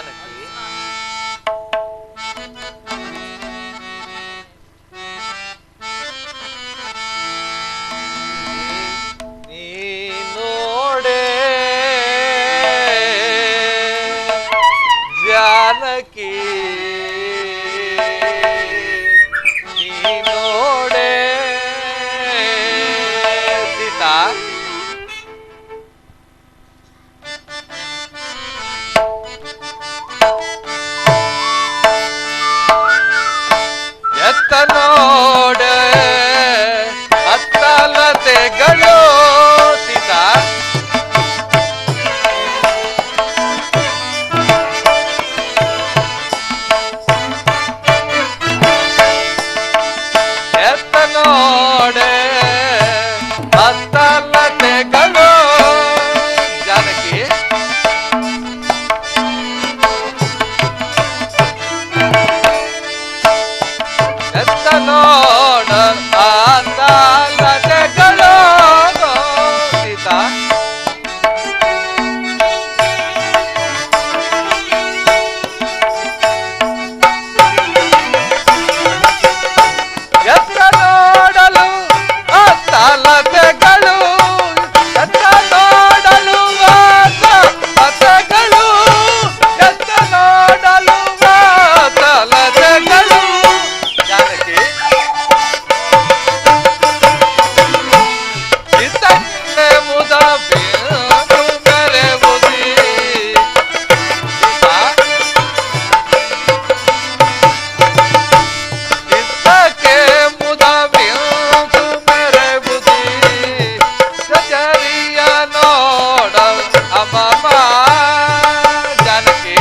ಜಾನಕಿ ನೀನೋಡೆ ಜಾನಕಿ ನೀನೋಡೆ ಸೀತಾ ಎತ್ತ ನೋಡೆ ಅತ್ತಲತೆಗಳು ಸೀತಾ ಎತ್ತ ನೋಡೆ ಅತ್ತಲತೆಗಳು ಜಾನಕಿ ಎತ್ತ ನೋಡ ಅತ್ತಲತೆಗಳು ಸೀತಾ ಎತ್ತ ನೋಡಲು ಅತ್ತಲತೆಗಳು ಎತ್ತ ನೋಡಲು ಅತ್ತಲತೆಗಳು ಎತ್ತ ನೋಡಲು ಅತ್ತಲತೆಗಳು ಜಾನಕಿ ಚಿತ್ತಕ್ಕೆ ಮುದ ಬೇರು ಮೆರೆವುದಿ ಚಿತ್ತಕ್ಕೆ ಮುದ ಬೇರು ಮೆರೆವುದಿ ಸಜರಿಯ ನೋಡ ಅಮಮ ಜಾನಕಿ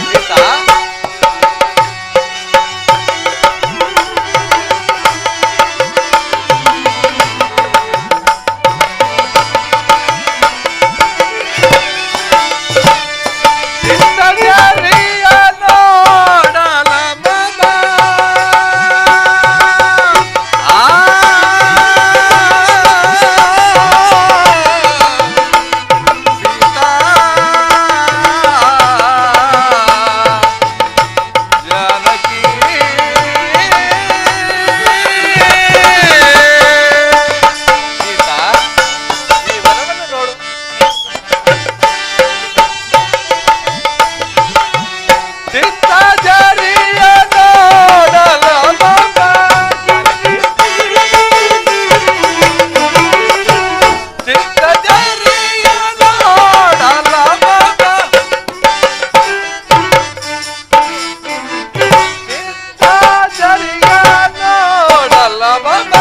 ಸೀತಾ ಚಿತ್ತಜರಿಯ ನೋಡಲ ಮಮ ಆ ಸೀತಾ ಜಾನಕಿ ಸೀತಾ ಈ ವನವನ್ನು ನೋಡು ಚಿತ್ತಜರಿಯ ನೋಡಲ ಮಮ ಚಿತ್ತಜರಿಯ ನೋಡಲ ಮಮ ಚಿತ್ತಜರಿಯ ನೋಡಲ ಮಮ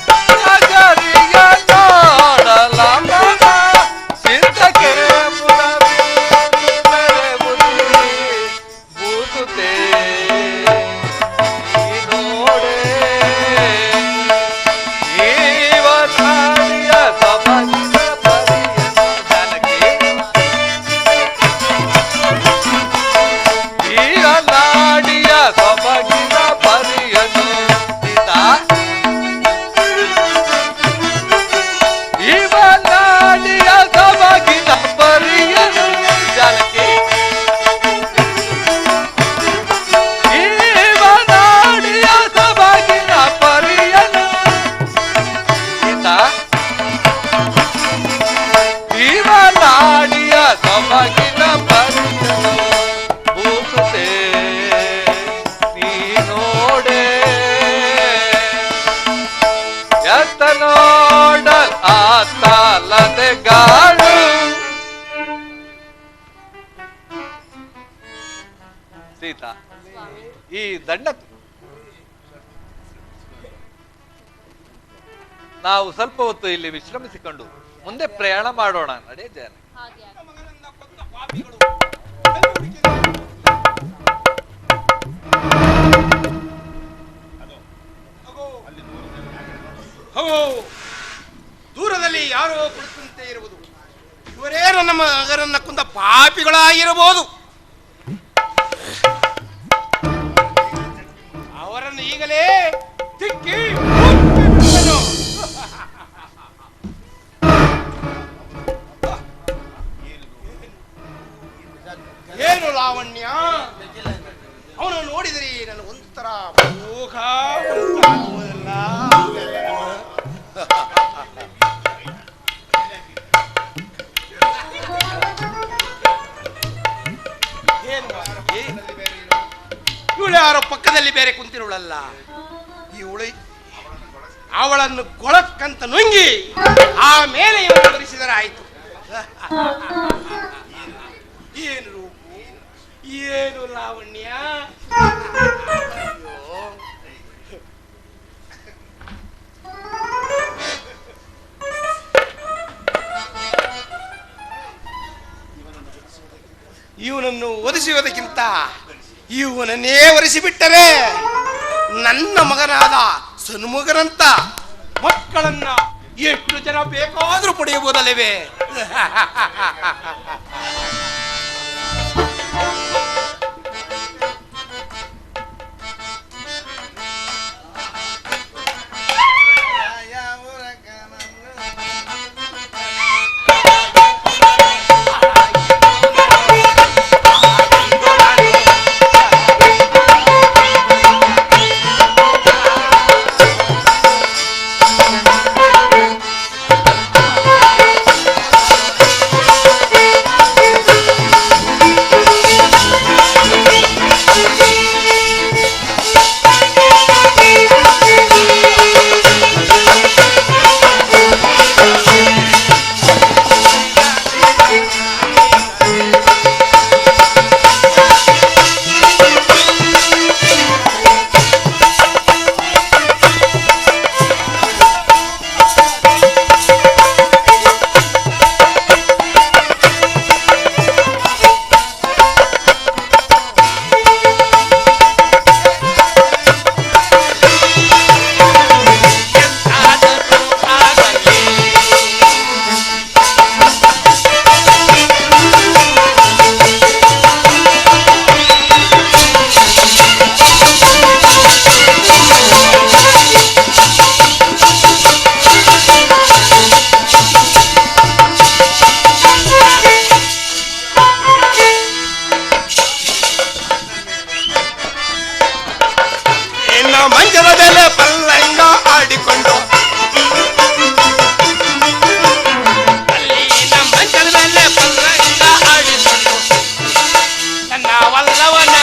ಚಿತ್ತಜರಿಯ ನೋಡಲ ಮಮ ಚಿತ್ತಕ್ಕೆ ಮುದ ಮೆರೆವುದಿ ಭೂಸುತೆ ನೋಡೆ ಈವನಾಡಿಯ ಸಭಗಿನ ಪರಿಯನು ಜಾನಕಿ ಈವನಾಡಿಯ ಸಭಗಿನ ಪರಿಯನು ಸೀತಾ ಈವನಾಡಿಯ ಸಭಗಿನ ಪರಿಯನು ಜಾನಕಿ ಈವನಾಡಿಯ ಸಭಗಿನ ಪರಿಯನು ಸೀತಾ ಈವನಾಡಿಯ ಸಭಗಿನ ಪರಿಯನು ಭೂಸುತೆ ನೀನೋಡೆ ಎತ್ತ ನೋಡ ಆತಲತೆಗಳು ಸೀತಾ ಈ ದಂಡ ನಾವು ಸ್ವಲ್ಪ ಹೊತ್ತು ಇಲ್ಲಿ ವಿಶ್ರಮಿಸಿಕೊಂಡು ಮುಂದೆ ಪ್ರಯಾಣ ಮಾಡೋಣ ನಡೆ ಜಾನಕಿ ದೂರದಲ್ಲಿ ಯಾರೋ ಕುಳಿತಂತೆ ಇರುವುದು. ಇವರೇ ನನ್ನ ಮಗನನ್ನ ಕೊಂದ ಪಾಪಿಗಳಾಗಿರಬಹುದು. ಅವರನ್ನು ಈಗಲೇ ತಿಕ್ಕಿ ಇವಳಲ್ಲ, ಅವಳನ್ನು ಕೊಳಕ್ಕಂತ ನುಂಗಿ ಆಮೇಲೆ ಇವನು ಧರಿಸಿದರೆ ಆಯ್ತು. ಏನು ರೂಪು, ಏನು ಲಾವಣ್ಯ! ಇವನನ್ನು ಒದಿಸುವುದಕ್ಕಿಂತ ಇವನನ್ನೇ ಒರೆಸಿಬಿಟ್ಟರೆ ನನ್ನ ಮಗನಾದ ಸನ್ಮುಖನಂತ ಮಕ್ಕಳನ್ನ ಎಷ್ಟು ಜನ ಬೇಕಾದರೂ ಪಡೆಯಬಹುದಲ್ಲವೇ? ಮಂಜರದಲ್ಲೇ ಪಲ್ಲಂಗ ಆಡಿಕೊಂಡು ಅಲ್ಲಿನ ಮಂಜರದಲ್ಲೇ ಪಲ್ಲಂಗ ಆಡಿಕೊಂಡು ನನ್ನ ವಲ್ಲವನ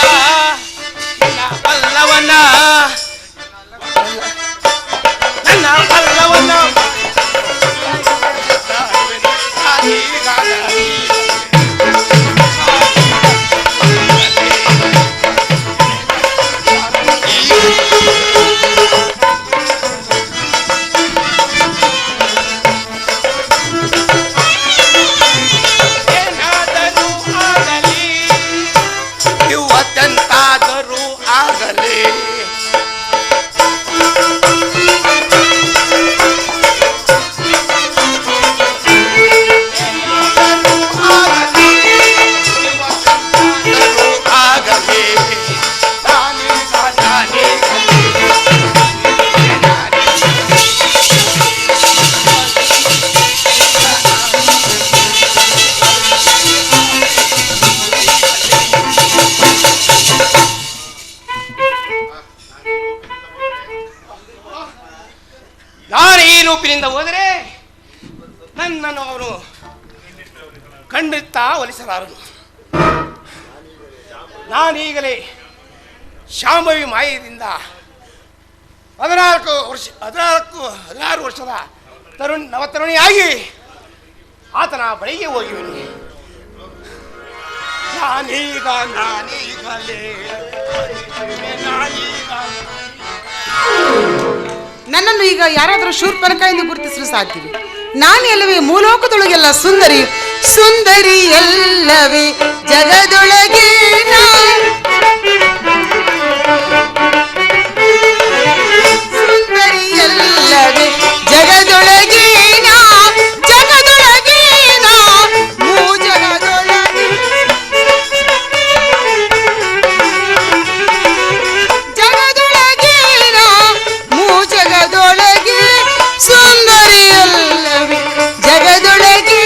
ಇವತ್ತೆಂತಾದರೂ ಆಗಲಿ. ನಾನು ಈ ರೂಪಿನಿಂದ ಹೋದರೆ ನನ್ನನ್ನು ಅವನು ಖಂಡಿತ ಒಲಿಸಲಾರನು. ನಾನೀಗಲೇ ಶಾಂಭವಿ ಮಾಯದಿಂದ 16 ವರ್ಷದ ನವತರುಣಿಯಾಗಿ ಆತನ ಬಳಿಗೆ ಹೋಗಿವನು. ನನ್ನನ್ನು ಈಗ ಯಾರಾದರೂ ಶೂರ್ಪನಖ ಎಂದು ಗುರುತಿಸಲು ಸಾಧ್ಯವೇ? ನಾನೇ ಅಲ್ಲವೇ ಮೂಲೋಕದೊಳಗೆಲ್ಲ ಸುಂದರಿ, ಸುಂದರಿ ಎಲ್ಲವೇ ಜಗದೊಳಗೆ ಸುಂದರಿ ಎಲ್ಲವೇ ಜಗದೊಳಗೆ ಜಗದೊಳಗೆ ಜಗದೊಳಗೆ ಜಗದೊಳಗೆ ಜಗದೊಳಗೆ ಸುಂದರಿ ಎಲ್ಲವೇ ಜಗದೊಳಗೆ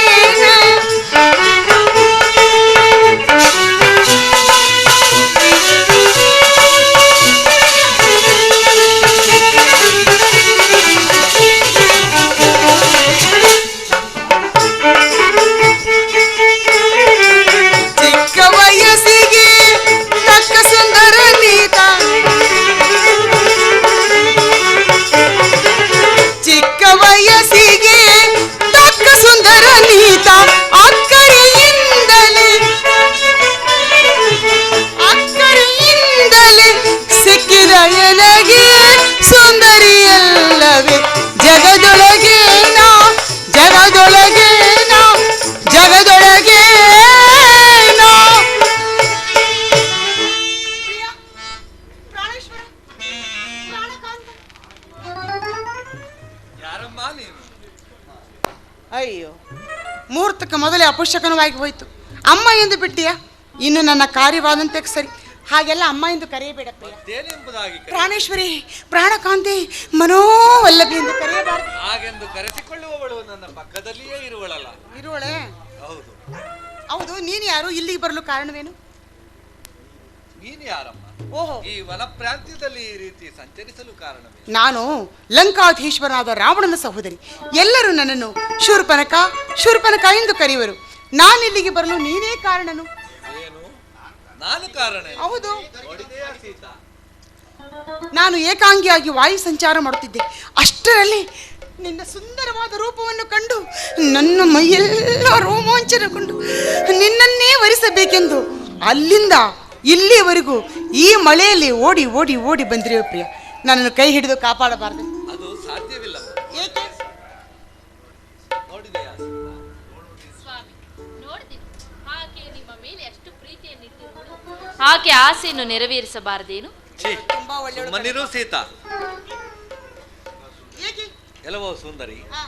ಅಯ್ಯೋ, ಮುಹೂರ್ತಕ್ಕೆ ಮೊದಲೇ ಅಪುಷ್ಯಕನವಾಗಿ ಹೋಯ್ತು. ಅಮ್ಮ ಎಂದು ಬಿಟ್ಟಿಯಾ? ಇನ್ನು ನನ್ನ ಕಾರ್ಯವಾದಂತೆ ಸರಿ. ಹಾಗೆಲ್ಲ ಅಮ್ಮ ಎಂದು ಕರೆಯಬೇಡ ಪ್ರಿಯ. ಪ್ರಾಣೇಶ್ವರಿ, ಪ್ರಾಣಕಾಂತಿ, ಮನೋವಲ್ಲಭಿ ಎಂದು ಕರೆಯಬಾರದು. ಹಾಗೆಂದು ಕರೆಸಿಕೊಳ್ಳುವವಳು ನನ್ನ ಪಕ್ಕದಲ್ಲಿಯೇ ಇರುವಳಲ್ಲ. ಇರುವಳೆ? ಹೌದು. ಹೌದು, ನೀನು ಯಾರು? ಇಲ್ಲಿಗೆ ಬರಲು ಕಾರಣವೇನು? ನೀನು ಯಾರಮ್ಮ? ಓಹೋ, ಈ ವನ ಪ್ರಾಂತ್ಯದಲ್ಲಿ ಈ ರೀತಿ ಸಂಚರಿಸಲು ಕಾರಣವೇ? ನಾನು ಲಂಕಾಧೀಶ್ವರನಾದ ರಾವಣನ ಸಹೋದರಿ. ಎಲ್ಲರೂ ನನ್ನನ್ನು ಶೂರ್ಪನಕ ಶೂರ್ಪನಕ ಎಂದು ಕರೆಯುವರು. ನಾನಿಲ್ಲಿಗೆ ಬರಲು ನೀನೇ ಕಾರಣನು. ಏನು? ನಾನು ಕಾರಣ? ಹೌದು. ನೋಡಿದೆಯಾ ಸೀತಾ? ನಾನು ಏಕಾಂಗಿಯಾಗಿ ವಾಯು ಸಂಚಾರ ಮಾಡುತ್ತಿದ್ದೆ. ಅಷ್ಟರಲ್ಲಿ ನಿನ್ನ ಸುಂದರವಾದ ರೂಪವನ್ನು ಕಂಡು ನನ್ನ ಮೈಯೆಲ್ಲ ರೋಮಾಂಚನಗೊಂಡು ನಿನ್ನನ್ನೇ ವರಿಸಬೇಕೆಂದು ಅಲ್ಲಿಂದ ಇಲ್ಲಿವರೆಗೂ ಈ ಮಳೆಯಲ್ಲಿ ಓಡಿ ಓಡಿ ಓಡಿ ಬಂದಿರುವ ಪ್ರಿಯ. ನನ್ನನ್ನು ಕೈ ಹಿಡಿದು ಕಾಪಾಡಬಾರದು? ಅದು ಸಾಧ್ಯವಿಲ್ಲ. ಏಕೆ? ನೋಡಿದೆಯಾ ಸೀತಾ? ಸ್ವಾಮಿ, ನೋಡಿದೆನು. ಆಕೆ ನಿಮ್ಮ ಮೇಲೆ ಎಷ್ಟು ಪ್ರೀತಿಯನ್ನಿಟ್ಟಿರುವುದು. ಆಕೆ ಆಸೆಯನ್ನು ನೆರವೇರಿಸಬಾರದೇನು? ಛೀ, ತುಂಬಾ ಒಳ್ಳೆಯಳು. ಸುಮ್ಮನಿರು ಸೀತಾ. ಏಕೆ? ಎಲ್ಲವೋ ಸುಂದರಿ. ಹಾ.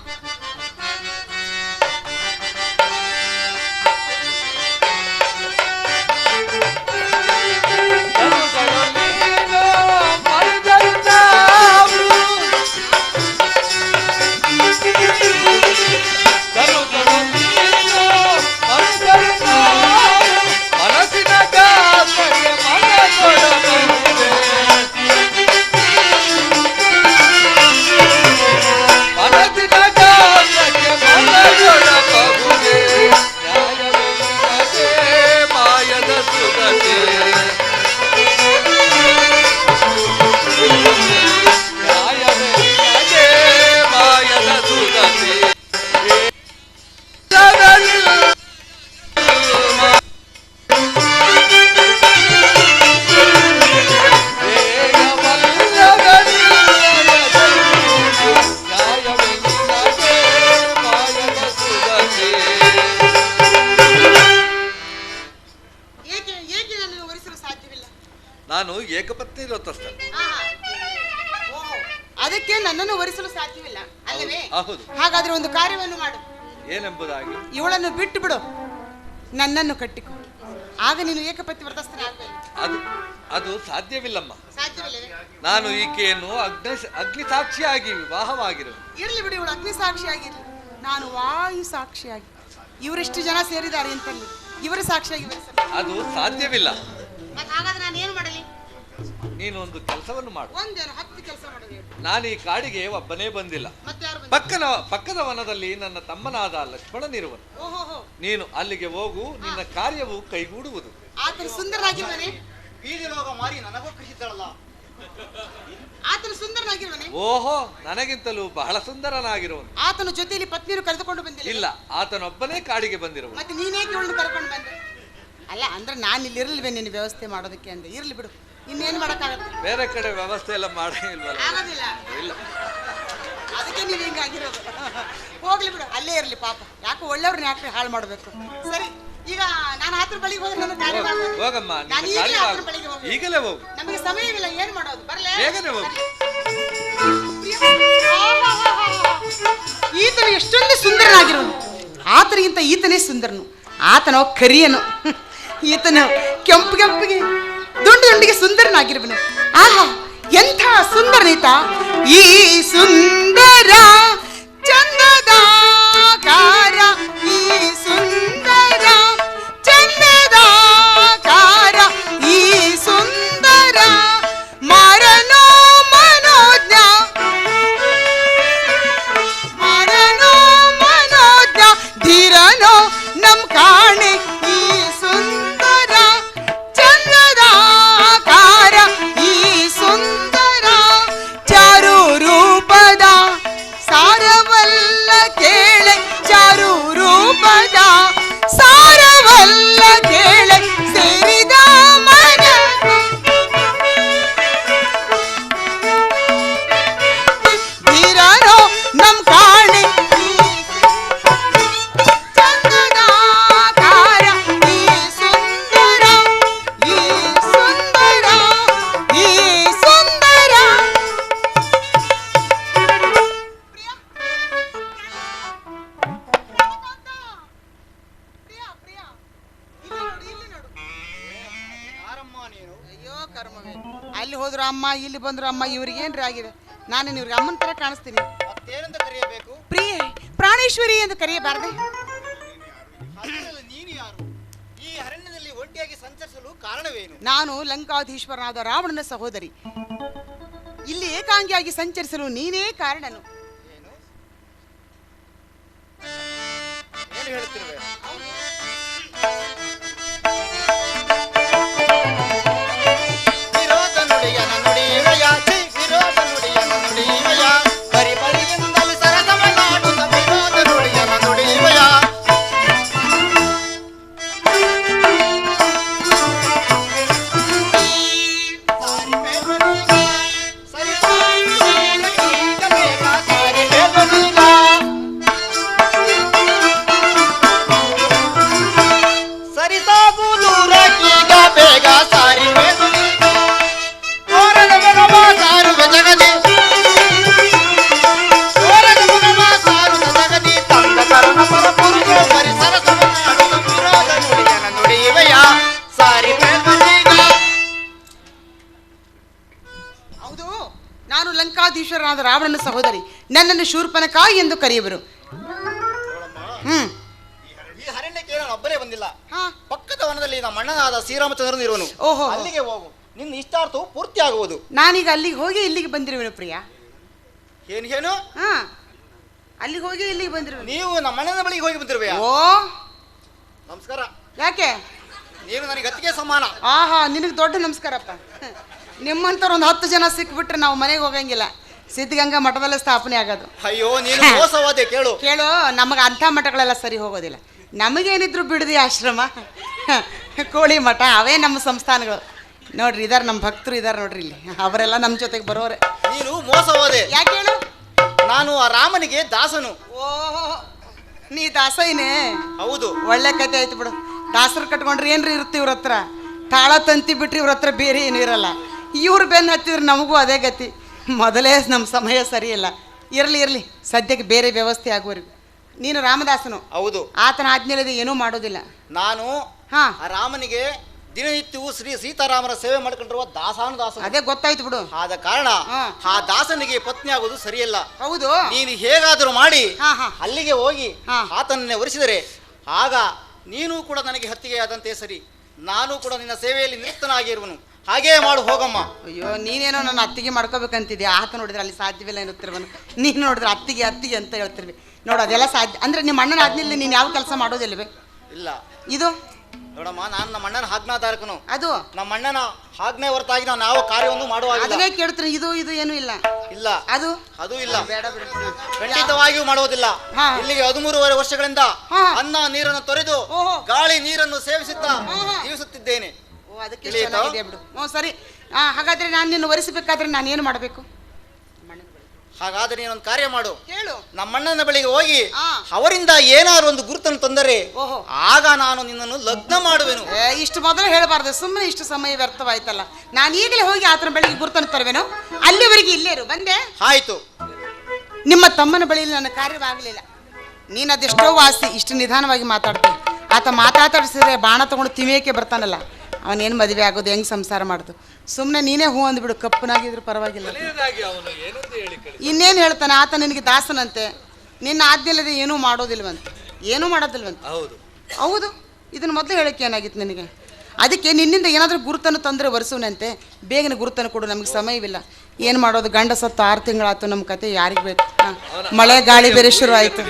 ನಾನು ಏಕಪತ್ನಿ ವ್ರತಸ್ಥ. ಅದಕ್ಕೆ ನನ್ನನ್ನು ವರಿಸಲು ಸಾಧ್ಯವಿಲ್ಲ ಅಲ್ಲವೇ? ಹೌದು. ಹಾಗಾದ್ರೆ ಒಂದು ಕಾರ್ಯವನ್ನು ಮಾಡು. ಏನೆಂಬುದಾಗಿ? ಇವಳನ್ನು ಬಿಟ್ಟು ಬಿಡು, ನನ್ನನ್ನು ಕಟ್ಟಿಕೊ. ಆಗ ನೀನು ಏಕಪತ್ನಿ ವ್ರತಸ್ಥನಾಗಬೇಕು. ಅದು ಅದು ಸಾಧ್ಯವಿಲ್ಲಮ್ಮ. ಸಾಧ್ಯವಿಲ್ಲವೇ? ನಾನು ಈಕೆಯನ್ನು ಅಗ್ನಿ ಸಾಕ್ಷಿಯಾಗಿ ವಿವಾಹವಾಗಿರು. ಇರ್ಲಿ ಬಿಡು, ಇವಳು ಅಗ್ನಿ ಸಾಕ್ಷಿಯಾಗಿರ್ಲಿ, ನಾನು ವಾಯು ಸಾಕ್ಷಿಯಾಗಿ. ಇವರೆಷ್ಟು ಜನ ಸೇರಿದ್ದಾರೆ ಅಂತಲ್ಲಿ ಇವರು ಸಾಕ್ಷಿಯಾಗಿ ವರಿಸಬೇಕು. ಅದು ಸಾಧ್ಯವಿಲ್ಲ. ಹಾಗಾದ್ರೆ ನಾನು ಏನು ಮಾಡಲಿ? ನೀನು ಒಂದು ಕೆಲಸವನ್ನು ಮಾಡು. ಒಂದೇನು 10 ಕೆಲಸ ಮಾಡಬೇಕು. ನಾನು ಈ ಕಾಡಿಗೆ ಒಬ್ಬನೇ ಬಂದಿಲ್ಲ. ಮತ್ತೆ ಯಾರು ಬಂದಿದ್ದಾರೆ? ಪಕ್ಕದ ವನದಲ್ಲಿ ನನ್ನ ತಮ್ಮನಾದ ಲಕ್ಷ್ಮಣನಿರುವನು. ಓಹೋ, ನೀನು ಅಲ್ಲಿಗೆ ಹೋಗು, ನಿನ್ನ ಕಾರ್ಯವು ಕೈಗೂಡುವುದು. ಆತನು ಸುಂದರನಾಗಿರುವನೆ? ಬೀದಿ ಲೋಗ ಮಾರಿ ನನಗೂ ಕೃಷಿದ್ದಳಲ್ಲ. ಆತನು ಸುಂದರನಾಗಿರುವನೆ? ಓಹೋ, ನನಗಿಂತಲೂ ಬಹಳ ಸುಂದರನಾಗಿರುವನು. ಆತನ ಜೊತೆಯಲ್ಲಿ ಪತ್ನಿಯನ್ನು ಕರೆದುಕೊಂಡು ಬಂದಿಲ್ಲ? ಇಲ್ಲ, ಆತನೊಬ್ಬನೇ ಕಾಡಿಗೆ ಬಂದಿರುವನು. ಮತ್ತೆ ನೀನೇಕೆ ಇವಳನ್ನು ಕರ್ಕೊಂಡು ಬಂದೆ? ಅಲ್ಲ ಅಂದ್ರೆ ನಾನು ಇಲ್ಲಿ ಇರಲ್ವೇ ನಿನ್ನ ವ್ಯವಸ್ಥೆ ಮಾಡೋದಕ್ಕೆ ಅಂದೆ. ಇರ್ಲಿ ಬಿಡು, ಇನ್ನೇನು ಮಾಡೋಕ್ಕಾಗತ್ತೆ? ಬೇರೆ ಕಡೆ ವ್ಯವಸ್ಥೆ ಎಲ್ಲ ಮಾಡಂಗಿಲ್ವಲ್ಲ? ಆಗೋದಿಲ್ಲ. ಇಲ್ಲ, ಅದಕ್ಕೆ ನೀನು ಹಿಂಗಾಗಿರೋದು. ಹೋಗ್ಲಿ ಬಿಡು, ಅಲ್ಲೇ ಇರಲಿ ಪಾಪ. ಯಾಕೆ ಒಳ್ಳೆಯವ್ರನ್ನ ಯಾಕೆ ಹಾಳು ಮಾಡಬೇಕು? ಸರಿ, ಈಗ ನಾನು ಆತರ ಬಳಿಗೆ ಹೋದ್ರೆ ನನ್ನ ಕಾರ್ಯ ಮಾಡ್ಬೋದು. ಹೋಗಮ್ಮ, ನಿನ್ನ ನಾನು ಈಗಲೇ ಕಾರ್ಯ ಆತನ ಬಳಿಗೆ ಹೋಗ್ಬೇಕು. ಈಗಲೇ ಹೋಗು. ನಮಗೆ ಸಮಯವಿಲ್ಲ, ಏನು ಮಾಡೋದು? ಬರಲೇ? ಬೇಗನೆ ಹೋಗು. ಈತನು ಎಷ್ಟೊಂದು ಸುಂದರನಾಗಿರೋನು. ಆತನಿಗಿಂತ ಈತನೇ ಸುಂದರನು. ಆತನೋ ಕರಿಯನು, ಈತನು ಕೆಂಪು ಕೆಂಪಿಗೆ ದುಂಡು ದುಂಡಿಗೆ ಸುಂದರನಾಗಿರುವನು. ಆಹಾ, ಎಂಥ ಸುಂದರನೀತ! ಈ ಸುಂದರ ಚಂದದ ಕಾರ, ಈ ಸುಂದರ ಚಂದದ ಕಾರ, ಈ ಸುಂದರ ಮಾರನೋ ಮನೋಜ್ಞ, ಮಾರನೋ ಮನೋಜ್ಞ, ಧೀರನೋ ನಮ್ ಕಾಣೆ, ಈ ಸುಂದರ ಚಂದದ ಕಾರ, ಈ ಸುಂದರ ಚಾರು ರೂಪದ ಅಮ್ಮ, ಇಲ್ಲಿ ಬಂದ್ರು ಅಮ್ಮ. ಇವ್ರಿಗೆ ಏನ್ರಿ ಆಗಿದೆ? ನಾನೇನು ಇವ್ರಿಗೆ ಅಮ್ಮನ ತರ ಕಾಣಿಸ್ತೀನಿ? ಮತ್ತೇನಂತ ಕರೆಯಬೇಕು? ಪ್ರಿಯೆ, ಪ್ರಾಣೇಶ್ವರಿ ಎಂದು ಕರೆಯಬಾರ್ದೆ? ನೀನು ಯಾರು? ಈ ಅರಣ್ಯದಲ್ಲಿ ಒಂಟಿಯಾಗಿ ಸಂಚರಿಸಲು ಕಾರಣವೇನು? ನಾನು ಲಂಕಾಧೀಶ್ವರನಾದ ರಾವಣನ ಸಹೋದರಿ. ಇಲ್ಲಿ ಏಕಾಂಗಿಯಾಗಿ ಸಂಚರಿಸಲು ನೀನೇ ಕಾರಣನು. ಏನು ಹೇಳುತ್ತಿರುವೆ? ವಿರೋಧ ನುಡಿಯನ ನುಡಿಯುವೆಯ, ವಿರೋಧ ನುಡಿಯನ ನುಡಿಯುವೆಯ, ಬರಿ ಬರಿಯಿಂದಲೂ ಸರಸವನ್ನಾಡುತ್ತ ವಿರೋಧ ನುಡಿಯನ ನುಡಿಯುವೆಯ. ಹೌದು, ನಾನು ಲಂಕಾಧೀಶ್ವರನಾದ ರಾವಣನ ಸಹೋದರಿ. ನನ್ನನ್ನು ಶೂರ್ಪನಖ ಎಂದು ಕರೆಯುವರು. ಈ ಅರಣ್ಯಕ್ಕೆ ನಾನು ಒಬ್ಬರೇ ಬಂದಿಲ್ಲ. ಹಾ. ಪಕ್ಕದ ವನದಲ್ಲಿ ನಮ್ಮ ಅಣ್ಣನಾದ ಶ್ರೀರಾಮಚಂದ್ರನು ಇರುವನು. ಓಹೋ. ಅಲ್ಲಿಗೆ ಹೋಗು, ನಿನ್ನ ಇಷ್ಟಾರ್ಥವು ಪೂರ್ತಿ ಆಗುವುದು. ನಾನೀಗ ಅಲ್ಲಿಗೆ ಹೋಗಿ ಇಲ್ಲಿಗೆ ಬಂದಿರುವೆನು ಪ್ರಿಯ. ಏನು? ಹಾ, ಅಲ್ಲಿಗೆ ಹೋಗಿ ಇಲ್ಲಿಗೆ ಬಂದಿರುವೆ. ನೀವು ನಮ್ಮ ಅಣ್ಣನ ಬಳಿಗೆ ಹೋಗಿ ಬಂದಿರುವೆಯಾ? ಓ, ನಮಸ್ಕಾರ. ಯಾಕೆ? ನೀನು ನನಗೆ ಅತ್ತಿಗೆ ಸಮಾನ. ಆಹಾ, ನಿನಗೆ ದೊಡ್ಡ ನಮಸ್ಕಾರಪ್ಪ. ನಿಮ್ಮಂಥವ್ರು ಒಂದು 10 ಜನ ಸಿಕ್ಬಿಟ್ರೆ ನಾವು ಮನೆಗೆ ಹೋಗಂಗಿಲ್ಲ. ಸಿದ್ಧಗಂಗಾ ಮಠದಲ್ಲೇ ಸ್ಥಾಪನೆ ಆಗೋದು. ಅಯ್ಯೋ, ನೀನು ಮೋಸವಾದೆ. ಕೇಳು ಕೇಳು, ನಮಗೆ ಅಂಥ ಮಠಗಳೆಲ್ಲ ಸರಿ ಹೋಗೋದಿಲ್ಲ. ನಮಗೇನಿದ್ರು ಬಿಡದಿ ಆಶ್ರಮ, ಕೋಳಿ ಮಠ, ಅವೇ ನಮ್ಮ ಸಂಸ್ಥಾನಗಳು. ನೋಡ್ರಿ, ಇದಾರೆ ನಮ್ಮ ಭಕ್ತರು ಇದಾರೆ ನೋಡ್ರಿ ಇಲ್ಲಿ. ಅವರೆಲ್ಲ ನಮ್ಮ ಜೊತೆಗೆ ಬರೋರೆ. ನೀನು ಮೋಸವಾದೆ. ಯಾಕೆ ಹೇಳು? ನಾನು ಆ ರಾಮನಿಗೆ ದಾಸನು. ಓಹೋ, ನೀ ದಾಸೈನೇ? ಹೌದು. ಒಳ್ಳೆ ಕತೆ ಆಯ್ತು ಬಿಡು. ದಾಸರು ಕಟ್ಕೊಂಡ್ರೆ ಏನ್ರಿ ಇರುತ್ತೆ ಇವ್ರ ಹತ್ರ? ತಾಳ ತಂತಿ ಬಿಟ್ರಿ ಇವ್ರ ಹತ್ರ ಬೇರೆ ಏನು ಇರಲ್ಲ. ಇವ್ರು ಬೆನ್ನು ಹತ್ತಿದ್ರೆ ನಮಗೂ ಅದೇ ಗತಿ. ಮೊದಲೇ ನಮ್ಮ ಸಮಯ ಸರಿ ಇಲ್ಲ. ಇರಲಿ ಇರಲಿ, ಸದ್ಯಕ್ಕೆ ಬೇರೆ ವ್ಯವಸ್ಥೆ ಆಗುವವರೆಗೂ. ನೀನು ರಾಮದಾಸನು? ಹೌದು. ಆತನ ಆಜ್ಞೆಯಿಲ್ಲದೆ ಏನೂ ಮಾಡೋದಿಲ್ಲ. ನಾನು ಹಾ, ಆ ರಾಮನಿಗೆ ದಿನನಿತ್ಯವೂ ಶ್ರೀ ಸೀತಾರಾಮರ ಸೇವೆ ಮಾಡ್ಕೊಂಡಿರುವ ದಾಸಾನು. ಅದೇ ಗೊತ್ತಾಯ್ತು ಬಿಡು. ಆದ ಕಾರಣ ಹಾ. ಆ ದಾಸನಿಗೆ ಪತ್ನಿ ಆಗುವುದು ಸರಿಯಲ್ಲ. ಹೌದು. ನೀನು ಹೇಗಾದರೂ ಮಾಡಿ ಹಾ, ಹಾ. ಅಲ್ಲಿಗೆ ಹೋಗಿ ಹಾ. ಆತನನ್ನೇ ಒರೆಸಿದರೆ ಆಗ ನೀನು ಕೂಡ ನನಗೆ ಹತ್ತಿಗೆಯಾದಂತೆ ಸರಿ. ನಾನು ಕೂಡ ನಿನ್ನ ಸೇವೆಯಲ್ಲಿ ನಿರತನಾಗಿರುವನು. ಹಾಗೇ ಮಾಡು, ಹೋಗಮ್ಮ. ಅಯ್ಯೋ, ನೀನೇನೋ ನನ್ನ ಅತ್ತಿಗೆ ಮಾಡ್ಕೋಬೇಕಂತಿದ್ದೆ. ಆತ ನೋಡಿದ್ರೆ ಅಲ್ಲಿ ಸಾಧ್ಯವಿಲ್ಲ ಎನ್ನುತ್ತಿರುವನು. ನೀನು ನೋಡಿದ್ರೆ ಅತ್ತಿಗೆ ಅತ್ತಿಗೆ ಅಂತ ಹೇಳ್ತಿರ್ವಿ. ನೋಡು, ಅದೆಲ್ಲ ಸಾಧ್ಯ ಅಂದ್ರೆ ನಿಮ್ಮ ಅಣ್ಣನ ಆಜ್ಞೆಯಲ್ಲಿ ನೀನು ಯಾವ ಕೆಲಸ ಮಾಡೋದಿಲ್ವೇ? ಇಲ್ಲ. ಇದು ನೋಡಮ್ಮ, ನಾನು ನಮ್ಮ ಅಣ್ಣನ ಆಜ್ಞಾಧಾರಕನು. ಅದು ನಮ್ಮ ಅಣ್ಣನ ಆಜ್ಞೆ ಹೊರತಾಗಿ ನಾನು ಯಾವ ಕಾರ್ಯವೊಂದು ಮಾಡುವಾಗಿಲ್ಲ. ಅದನ್ನೇ ಕೇಳ್ತೀನಿ. ಇದು ಏನೂ ಇಲ್ಲ. ಇಲ್ಲ, ಅದು ಅದು ಇಲ್ಲ. ಬೇಡ ಬಿಡು. ಖಂಡಿತವಾಗಿಯೂ ಮಾಡುವುದಿಲ್ಲ. ಹಾ. ಇಲ್ಲಿಗೆ 13 ವರ್ಷಗಳಿಂದ ಹಾ. ಅನ್ನ ನೀರನ್ನು ತೊರೆದು ಓಹೋ. ಗಾಳಿ ನೀರನ್ನು ಸೇವಿಸುತ್ತಾ ಹಾ. ಜೀವಿಸುತ್ತಿದ್ದೇನೆ. ಓ, ಅದಕ್ಕೆ ಚೆನ್ನಾಗಿದೆ ಬಿಡು. ಹ್ಞೂ, ಸರಿ. ಹಾಗಾದ್ರೆ ನಾನು ನಿನ್ನ ಒರೆಸಬೇಕಾದ್ರೆ ನಾನು ಏನು ಮಾಡಬೇಕು? ಹಾಗಾದ್ರೆ ನೀನೊಂದು ಕಾರ್ಯ ಮಾಡು. ಹೇಳು. ನಮ್ಮಣ್ಣನ ಬಳಿಗೆ ಹೋಗಿ ಹಾ. ಅವರಿಂದ ಏನಾದ್ರು ಒಂದು ಗುರುತನ್ನು ತಂದರೆ ಓಹೋ. ಆಗ ನಾನು ನಿನ್ನನ್ನು ಲಗ್ನ ಮಾಡುವೆನು. ಇಷ್ಟು ಮೊದಲು ಹೇಳಬಾರ್ದು. ಸುಮ್ಮನೆ ಇಷ್ಟು ಸಮಯ ವ್ಯರ್ಥವಾಯ್ತಲ್ಲ. ನಾನು ಈಗಲೇ ಹೋಗಿ ಆತನ ಬಳಿಗೆ ಗುರುತನ್ನು ತರುವೆನು. ಅಲ್ಲಿವರೆಗೆ ಇಲ್ಲೇ ಇರು. ಬಂದೆ. ಆಯ್ತು. ನಿಮ್ಮ ತಮ್ಮನ ಬಳಿಯಲ್ಲಿ ನನ್ನ ಕಾರ್ಯವಾಗಲಿಲ್ಲ. ನೀನು ಅದೆಷ್ಟೋ ವಾಸಿ. ಇಷ್ಟು ನಿಧಾನವಾಗಿ ಮಾತಾಡ್ತೀನಿ. ಆತ ಮಾತಾಡಿಸಿದ್ರೆ ಬಾಣ ತಗೊಂಡು ತಿವಿಯಕ್ಕೆ ಬರ್ತಾನಲ್ಲ, ಅವನೇನು ಮದುವೆ ಆಗೋದು, ಹೆಂಗೆ ಸಂಸಾರ ಮಾಡೋದು? ಸುಮ್ಮನೆ ನೀನೇ ಹೂ ಅಂದ್ಬಿಡು. ಕಪ್ಪನಾಗಿದ್ರು ಪರವಾಗಿಲ್ಲ. ಇನ್ನೇನು ಹೇಳ್ತಾನೆ ಆತ? ನಿನಗೆ ದಾಸನಂತೆ. ನಿನ್ನ ಆಜ್ಞೆಲ್ಲದೆ ಏನೂ ಮಾಡೋದಿಲ್ವಂತೆ. ಏನೂ ಮಾಡೋದಿಲ್ವಂತೆ. ಹೌದು. ಹೌದು. ಇದನ್ನು ಮೊದಲು ಹೇಳೋಕ್ಕೆ ಏನಾಗಿತ್ತು ನಿನಗೆ? ಅದಕ್ಕೆ ನಿನ್ನಿಂದ ಏನಾದರೂ ಗುರುತನ್ನು ತಂದರೆ ಒರೆಸುವನಂತೆ. ಬೇಗನೆ ಗುರುತನ್ನು ಕೊಡು, ನಮಗೆ ಸಮಯವಿಲ್ಲ. ಏನು ಮಾಡೋದು? ಗಂಡ ಸತ್ತು 6 ತಿಂಗಳಾಯ್ತು. ನಮ್ಮ ಕತೆ ಯಾರಿಗೆ ಬೇಕು? ಮಳೆ ಗಾಳಿ ಬೇರೆ ಶುರು ಆಯಿತು.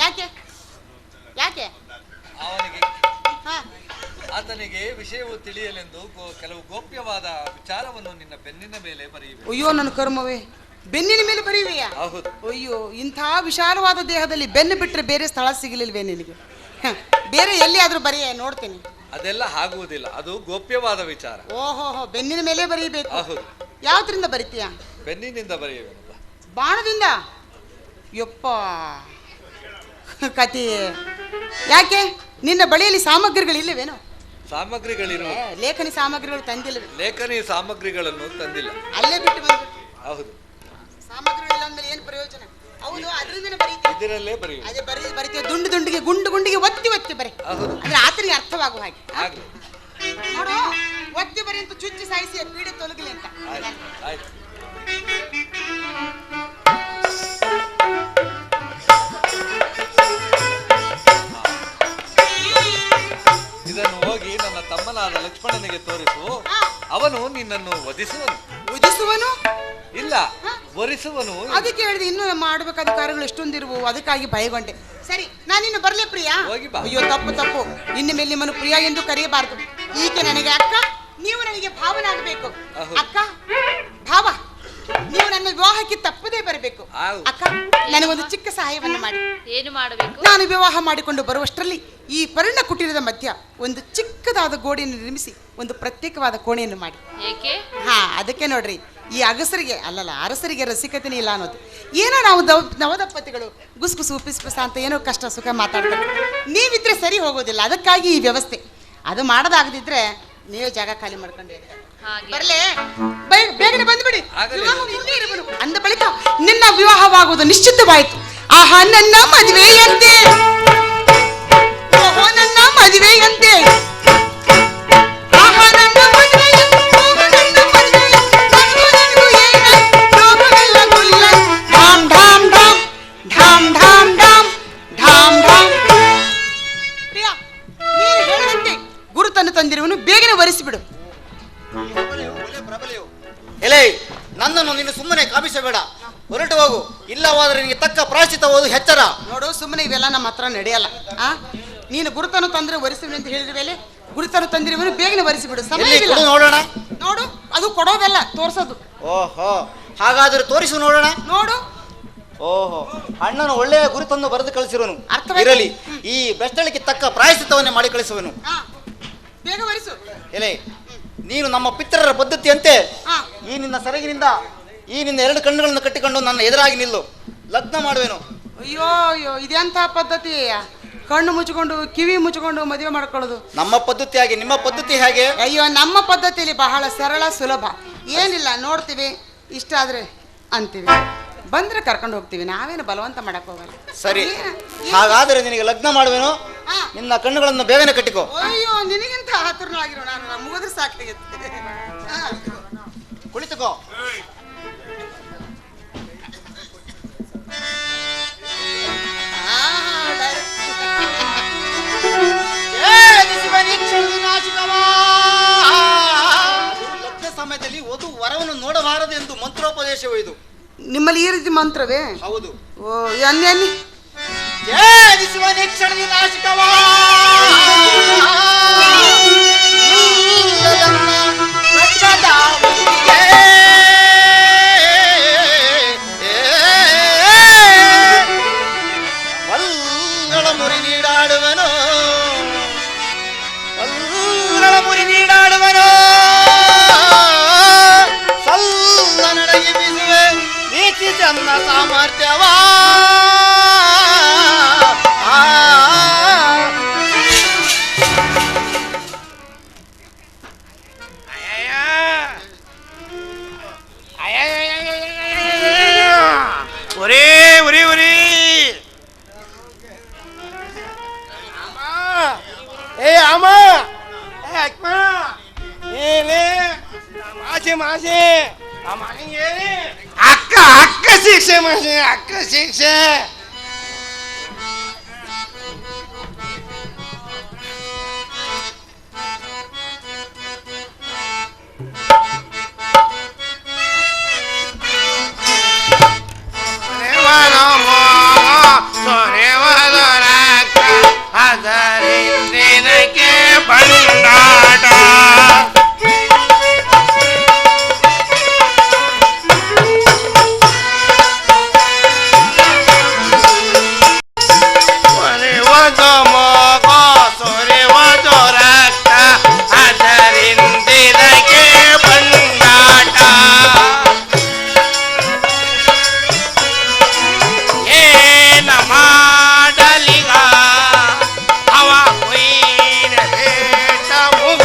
ಯಾಕೆ ಯಾಕೆ ಅವನಿಗೆ ಹಾಂ, ಆತನಿಗೆ ವಿಷಯವು ತಿಳಿಯಲೆಂದು ಕೆಲವು ಗೋಪ್ಯವಾದ ವಿಚಾರವನ್ನು ನಿನ್ನ ಬೆನ್ನಿನ ಮೇಲೆ ಬರೆಯಬೇಕು. ಅಯ್ಯೋ ನನ್ನ ಕರ್ಮವೇ, ಬೆನ್ನಿನ ಮೇಲೆ ಬರೀವೆಯಾ? ಹೌದು. ಅಯ್ಯೋ, ಇಂಥ ವಿಶಾಲವಾದ ದೇಹದಲ್ಲಿ ಬೆನ್ನು ಬಿಟ್ಟರೆ ಬೇರೆ ಸ್ಥಳ ಸಿಗಲಿಲ್ವೇ ನಿನಗೆ? ಬೇರೆ ಎಲ್ಲಿಯಾದರೂ ಬರೆಯ ನೋಡ್ತೀನಿ. ಅದೆಲ್ಲ ಆಗುವುದಿಲ್ಲ, ಅದು ಗೋಪ್ಯವಾದ ವಿಚಾರ. ಓಹೋ, ಬೆನ್ನಿನ ಮೇಲೆ ಬರೀಬೇಕು. ಹೌದು. ಯಾವ್ದ್ರಿಂದ ಬರಿತೀಯ? ಬೆನ್ನಿನಿಂದ ಬರೆಯಬೇಕು. ಬಾಣದಿಂದ? ಯಪ್ಪ ಕತೆ. ಯಾಕೆ? ನಿನ್ನ ಬಳಿಯಲ್ಲಿ ಸಾಮಗ್ರಿಗಳಿಲ್ಲವೇನೋ? ಸಾಮಗ್ರಿಗಳಿರುವ ಲೇಖನಿ ಸಾಮಗ್ರಿಗಳು ತಂದಿಲ್ಲವೆ? ಲೇಖನಿ ಸಾಮಗ್ರಿಗಳನ್ನು ತಂದಿಲ್ಲ. ಅಲ್ಲೇ ಬಿಟ್ಟು ಬಂದು. ಹೌದು. ಸಾಮಗ್ರಿಗಳಿಲ್ಲ ಅಂದ್ಮೇಲೆ ಏನು ಪ್ರಯೋಜನ? ಹೌದು, ಅದರಿಂದನೇ ಬರೀತೀವಿ. ಇದರಲ್ಲೇ ಬರೆಯುವುದು. ಅದೇ ಬರೀತೀವಿ. ಗುಂಡಿಗೆ ಒತ್ತಿ ಬರೀ. ಹೌದು. ಅಂದ್ರೆ ಆತನಿಗೆ ಅರ್ಥವಾಗುವ ಹಾಗೆ. ಆಗ್ಲಿ. ನೋಡು, ಒತ್ತಿ ಬರಿ ಅಂತ ಚುಚ್ಚಿ ಸಾಯಿಸಿ ಪೀಡೆ ತೊಲಗಲಿ ಅಂತ. ಆಯ್ತು. ಇದನ್ನು ಹೋಗಿ ನನ್ನ ತಮ್ಮನಾದ ಲಕ್ಷ್ಮಣನಿಗೆ ತೋರಿಸು. ಅವನು ನಿನ್ನನ್ನು ಉದಿಸುವನು ಇಲ್ಲ ವರಿಸುವನು. ಅದಕ್ಕೆ ಹೇಳಿದೆ, ಇನ್ನು ಮಾಡಬೇಕಾದ ಕಾರ್ಯಗಳು ಎಷ್ಟೊಂದಿರುವು, ಅದಕ್ಕಾಗಿ ಭಯಗೊಂಡೆ. ಸರಿ, ನಾನಿನ್ನು ಬರ್ಲೇ ಪ್ರಿಯಾ? ಹೋಗಿ ಬಾ. ಅಯ್ಯೋ ತಪ್ಪು, ಇನ್ನು ಮೇಲೆ ನಿಮ್ಮನ್ನು ಪ್ರಿಯಾ ಎಂದು ಕರೆಯಬಾರದು. ಈಕೆ ನನಗೆ ಅಕ್ಕ, ನೀವು ನನಗೆ ಭಾವನಾಗಬೇಕು. ಅಕ್ಕ ಭಾವ, ನೀವು ನನ್ನ ವಿವಾಹಕ್ಕೆ ತಪ್ಪದೇ ಬರಬೇಕು. ಅಕ್ಕ, ನನಗೊಂದು ಚಿಕ್ಕ ಸಹಾಯವನ್ನು ಮಾಡಿ. ಏನು ಮಾಡಬೇಕು? ನಾನು ವಿವಾಹ ಮಾಡಿಕೊಂಡು ಬರುವಷ್ಟರಲ್ಲಿ ಈ ಪರ್ಣ ಕುಟೀರದ ಮಧ್ಯ ಒಂದು ಚಿಕ್ಕದಾದ ಗೋಡೆಯನ್ನು ನಿರ್ಮಿಸಿ ಒಂದು ಪ್ರತ್ಯೇಕವಾದ ಕೋಣೆಯನ್ನು ಮಾಡಿ. ಏಕೆ? ಅದಕ್ಕೆ ನೋಡ್ರಿ, ಈ ಅರಸರಿಗೆ ರಸಿಕತೆನೇ ಇಲ್ಲ ಅನ್ನೋದು. ಏನೋ ನಾವು ನವದಂಪತಿಗಳು ಗುಸ್ಗುಸು ಪಿಸ್ಪಿಸ ಅಂತ ಏನೋ ಕಷ್ಟ ಸುಖ ಮಾತಾಡ್ತಾರೆ. ನೀವಿದ್ರೆ ಸರಿ ಹೋಗೋದಿಲ್ಲ. ಅದಕ್ಕಾಗಿ ಈ ವ್ಯವಸ್ಥೆ. ಅದು ಮಾಡೋದಾಗದಿದ್ರೆ ನೀವು ಜಾಗ ಖಾಲಿ ಮಾಡ್ಕೊಂಡೆ ಬರ್ಲೇ, ಬೇಗನೆ ಬಂದ್ಬಿಡಿ. ಅಂದ ಬಳಿಕ ನಿನ್ನ ವಿವಾಹವಾಗುವುದು ನಿಶ್ಚಿತವಾಯಿತು. ಆಹಾ ನನ್ನ ಮದುವೆಯಂತೆ, ಓಹೋ ನನ್ನ ಮದುವೆಯಂತೆ, ಆಹಾ ನನ್ನ ಮದುವೆಯಂತೆ, ನನ್ನ ಮದುವೆಯಂತೆ, ನನಗೂ ಏನ ರೋಗವೆಲ್ಲ ಗುಲ್ಲ. ಢಾಮ್ ಢಾಮ್ ಢಾಮ್ ಢಾಮ್ ಢಾಮ್ ಢಾಮ್ ಢಾಮ್ ಢಾಮ್. ಪ್ರಿಯಾ, ನೀನು ಹೇಳಿದಂತೆ ಗುರುತನ್ನು ತಂದಿರುವನು ಬೇಗನೆ ವರಿಸಿಬಿಡು. ಎಲೆ, ನನ್ನನ್ನು ನೀನು ಸುಮ್ಮನೆ ಕಾಮಿಸಬೇಡ, ಹೊರಟು ಹೋಗು. ಇಲ್ಲವಾದರೆ ನಿನಗೆ ತಕ್ಕ ಪ್ರಾಯಶ್ಚಿತ ಓದು. ಎಚ್ಚರ ನೋಡು, ಸುಮ್ಮನೆ ಇವೆಲ್ಲ ನಮ್ಮ ಹತ್ರ ನಡೆಯಲ್ಲ. ನೀನು ಗುರುತನ್ನು ತಂದ್ರೆ ವರಿಸುವನು ಅಂತ ಹೇಳಿದ ಮೇಲೆ ಗುರುತನ್ನು ತಂದಿರುವನು ಬೇಗನೆ ವರಿಸಿಬಿಡು. ಸಮಯ ನೋಡೋಣ. ನೋಡು, ಅದು ಕೊಡೋದಲ್ಲ, ತೋರ್ಸೋದು. ಓಹೋ, ಹಾಗಾದ್ರೆ ತೋರಿಸು ನೋಡೋಣ. ನೋಡು. ಓಹೋ, ಅಣ್ಣನು ಒಳ್ಳೆಯ ಗುರುತನ್ನು ಬರೆದು ಕಳಿಸಿರುವನು. ಅರ್ಥವಾಯ್ತು? ಇರಲಿ, ಈ ಬೆಸ್ತಳಿಗೆ ತಕ್ಕ ಪ್ರಾಯಶ್ಚಿತ್ತವನ್ನೇ ಮಾಡಿ ಕಳಿಸುವನು. ಬೇಗ ವರಿಸು. ಎಲೆ, ನೀನು ನಮ್ಮ ಪಿತರರ ಪದ್ಧತಿಯಂತೆ ಈ ನಿನ್ನ ಸೆರಗಿನಿಂದ ಈ ನಿನ್ನ 2 ಕಣ್ಣುಗಳನ್ನು ಕಟ್ಟಿಕೊಂಡು ನನ್ನ ಎದುರಾಗಿ ನಿಲ್ಲು, ಲಗ್ನ ಮಾಡುವೆನು. ಅಯ್ಯೋ ಅಯ್ಯೋ, ಇದೆಂಥ ಪದ್ಧತಿ? ಕಣ್ಣು ಮುಚ್ಚಿಕೊಂಡು ಕಿವಿ ಮುಚ್ಚಿಕೊಂಡು ಮದುವೆ ಮಾಡ್ಕೊಳ್ಳೋದು ನಮ್ಮ ಪದ್ಧತಿಯಾಗಿ ನಿಮ್ಮ ಪದ್ಧತಿ ಹೇಗೆ? ಅಯ್ಯೋ, ನಮ್ಮ ಪದ್ಧತಿಯಲ್ಲಿ ಬಹಳ ಸರಳ ಸುಲಭ. ಏನಿಲ್ಲ, ನೋಡ್ತೀವಿ, ಇಷ್ಟ ಆದ್ರೆ ಅಂತೀವಿ, ಬಂದ್ರೆ ಕರ್ಕೊಂಡು ಹೋಗ್ತೀವಿ. ನಾವೇನು ಬಲವಂತ ಮಾಡಕ್ ಹೋಗಲ್ಲ. ಸರಿ, ಹಾಗಾದ್ರೆ ನಿನಗೆ ಲಗ್ನ ಮಾಡುವೆನು. ನಿನ್ನ ಕಣ್ಣುಗಳನ್ನು ಬೇಗನೆ ಕಟ್ಟಿಕೋ. ಅಯ್ಯೋ, ನಿನಗಿಂತ ಹತ್ತಿರನಾಗಿರೋ ನಾನು ಮುಗಿದ್ರೆ ಸಾಕಾಗುತ್ತೆ. ಕುಳಿತುಕೋ. ಲಗ್ನ ಸಮಯದಲ್ಲಿ ವಧು ವರವನ್ನು ನೋಡಬಾರದು ಎಂದು ಮಂತ್ರೋಪದೇಶವೂ ಇದು. ನಿಮ್ಮಲ್ಲಿ ಈ ರೀತಿ ಮಂತ್ರವೇ? ಹೌದು. ಓ, ಅನ್ನಿ ನಾಶಕವಾ ವಲ್ಲಳ ಮುರಿ ನೀಡಾಡುವನು, ವಲ್ಲಳ ಮುರಿ ನೀಡಾಡುವನು, ಸಲ್ಲ ನಡೆಗಿ ಬೀಸುವೆ ನೀತಿ ಚನ್ನ ಸಾಮರ್ಥ್ಯವಾ. ಅಕ್ಕ ಶಿಕ್ಷೆ ಮಾಸಿ, ಅಕ್ಕ ಶಿಕ್ಷೆ. ಅದರಿಂದಿನಕ್ಕೆ ಬಂದಾಟ. ಮಾಡಲಿಗ ಅವ ಕೊಯ್ನ ಬೇಟ ಮುಗ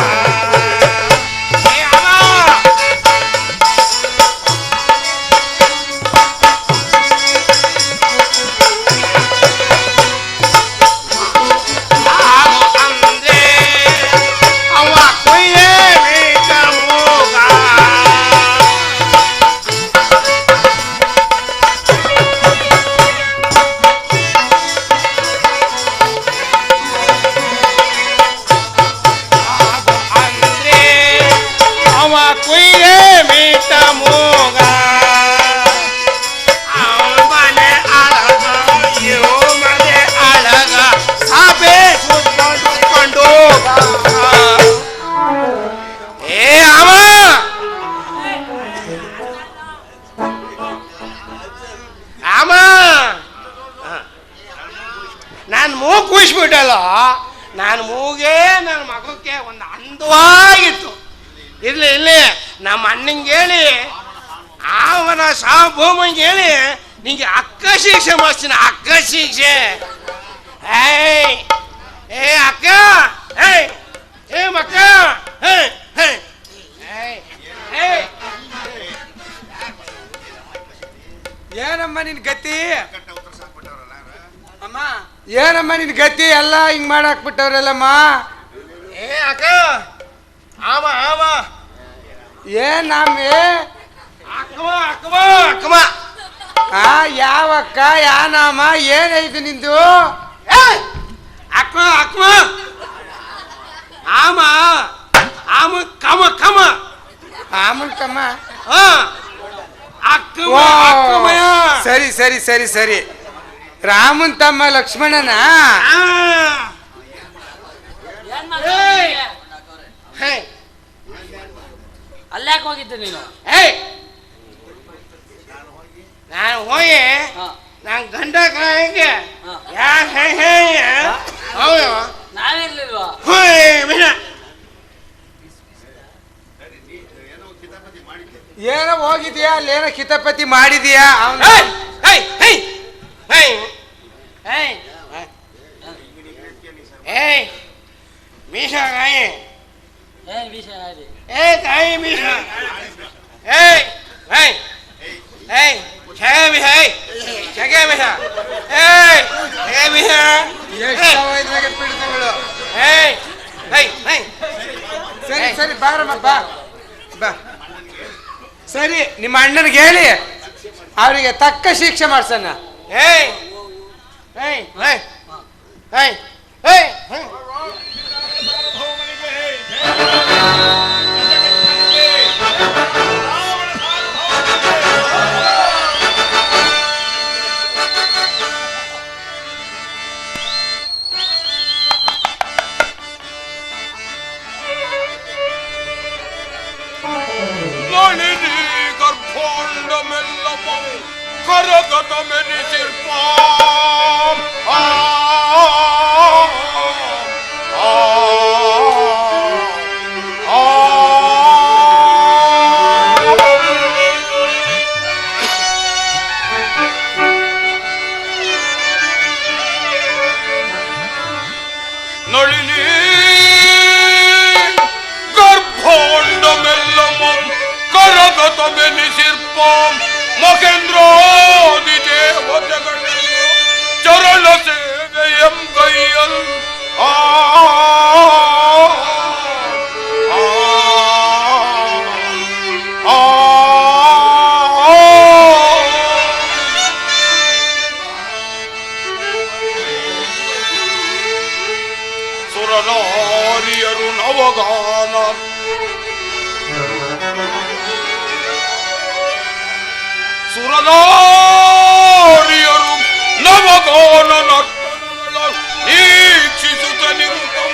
ಬಿಡಲ್ಲ. ನಾನು ಮೂಗೇ ನನ್ನ ಮಗಕ್ಕೆ ಒಂದು ಅಂದವಾಗಿತ್ತು. ಇಲ್ಲಿ ನಮ್ಮ ಅಣ್ಣಂಗೆ ಹೇಳಿ, ಅವನ ಸಾಭೂಮಂಗೆ ಹೇಳಿ, ನಿಂಗೆ ಅಕ್ಕ ಶಿಕ್ಷೆ ಮಾಡಿಸ್ತೀನಿ, ಅಕ್ಕ ಶಿಕ್ಷೆ. ಏ ಅಕ್ಕ, ಏ ಮಕ್ಕ, ಏನಮ್ಮ ನಿನ್ ಗತಿ ಅಮ್ಮ? ಏನಮ್ಮ ನಿನ್ ಗತಿ? ಎಲ್ಲ ಹಿಂಗ್ ಮಾಡಾಕ್ಬಿಟ್ಟವ್ರಲ್ಲಮ್ಮ. ಏ ಅಕ್ಕ, ಆಮ ಆಮ ಏನ್ ನಮ್ಮಿ ಅಕ್ಕಮ ಅಕ್ಕಮ ಅಕ್ಕಮ ಯಾವ ಅಕ್ಕ ಯಾ ನಾಮ ಏನೈದು ನಿಂದು? ಅಕ್ಕ ಅಕ್ಕಮ ಆಮ ಆಮ ಕಮ ಕಮ ಆಮಲ್ಕಮ್ಮ. ಅಕ್ಕಮ ಅಕ್ಕಮಯ. ಸರಿ ಸರಿ ಸರಿ ಸರಿ. ರಾಮನ್ ತಮ್ಮ ಲಕ್ಷ್ಮಣನ? ಅಲ್ಯಾಕೆ ಹೋಗಿದ್ದೆ ನೀನು? ನಾನು ಹೋಗಿ ನಾನು ಗಂಡ ಹೆಂಗೆ ನಾವಿರ್ಲಿಲ್ವಾ? ಏನೋ ಹೋಗಿದ್ಯಾ? ಅಲ್ಲೇನೋ ಕಿತಾಪತಿ ಮಾಡಿದ್ಯಾ? ಅವನು ಮೀಸ ಕಾಯಿ ಏನ್ ವಿಷಯ ಹೇಳಿ? ಕಾಯಿ ಮೀಸ ಸರಿ ಸರಿ ಬಾರಮ್ಮ ಬಾ ಬಾ. ಸರಿ ನಿಮ್ಮ ಅಣ್ಣನಿಗೆ ಹೇಳಿ ಅವರಿಗೆ ತಕ್ಕ ಶಿಕ್ಷೆ ಮಾಡ್ಸಣ್ಣ. ಕರಗತ ಮೆರೆಸಿರ್ಪ ನಳಿನಿ ಗರ್ಭೋಂಡ ಮೆಲ್ಲಮಂ ಕರಗತ ಮೆನಿಸಿರ್ಪ ಮಹೇಂದ್ರಾದಿ ದೇವತೆಗಳಲ್ಲಿ ಚರಣ ಸೇವೆಯಂ ಕೈಯಲ್ ಸುರನಾರಿಯರು ನವಗಾನ ಸುರನಾರಿಯರು ನವಗಾನ ನರ್ತನಗಳ ನೀಕ್ಷಿಸುತ್ತ ನಿರುತಂ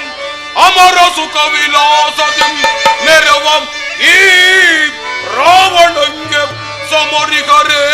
ಅಮರ ಸುಖ ವಿಲಾಸದಿ ಮೆರವಂ ಈ ರಾವಣಂಗೆ ಸಮರಿಗರೇ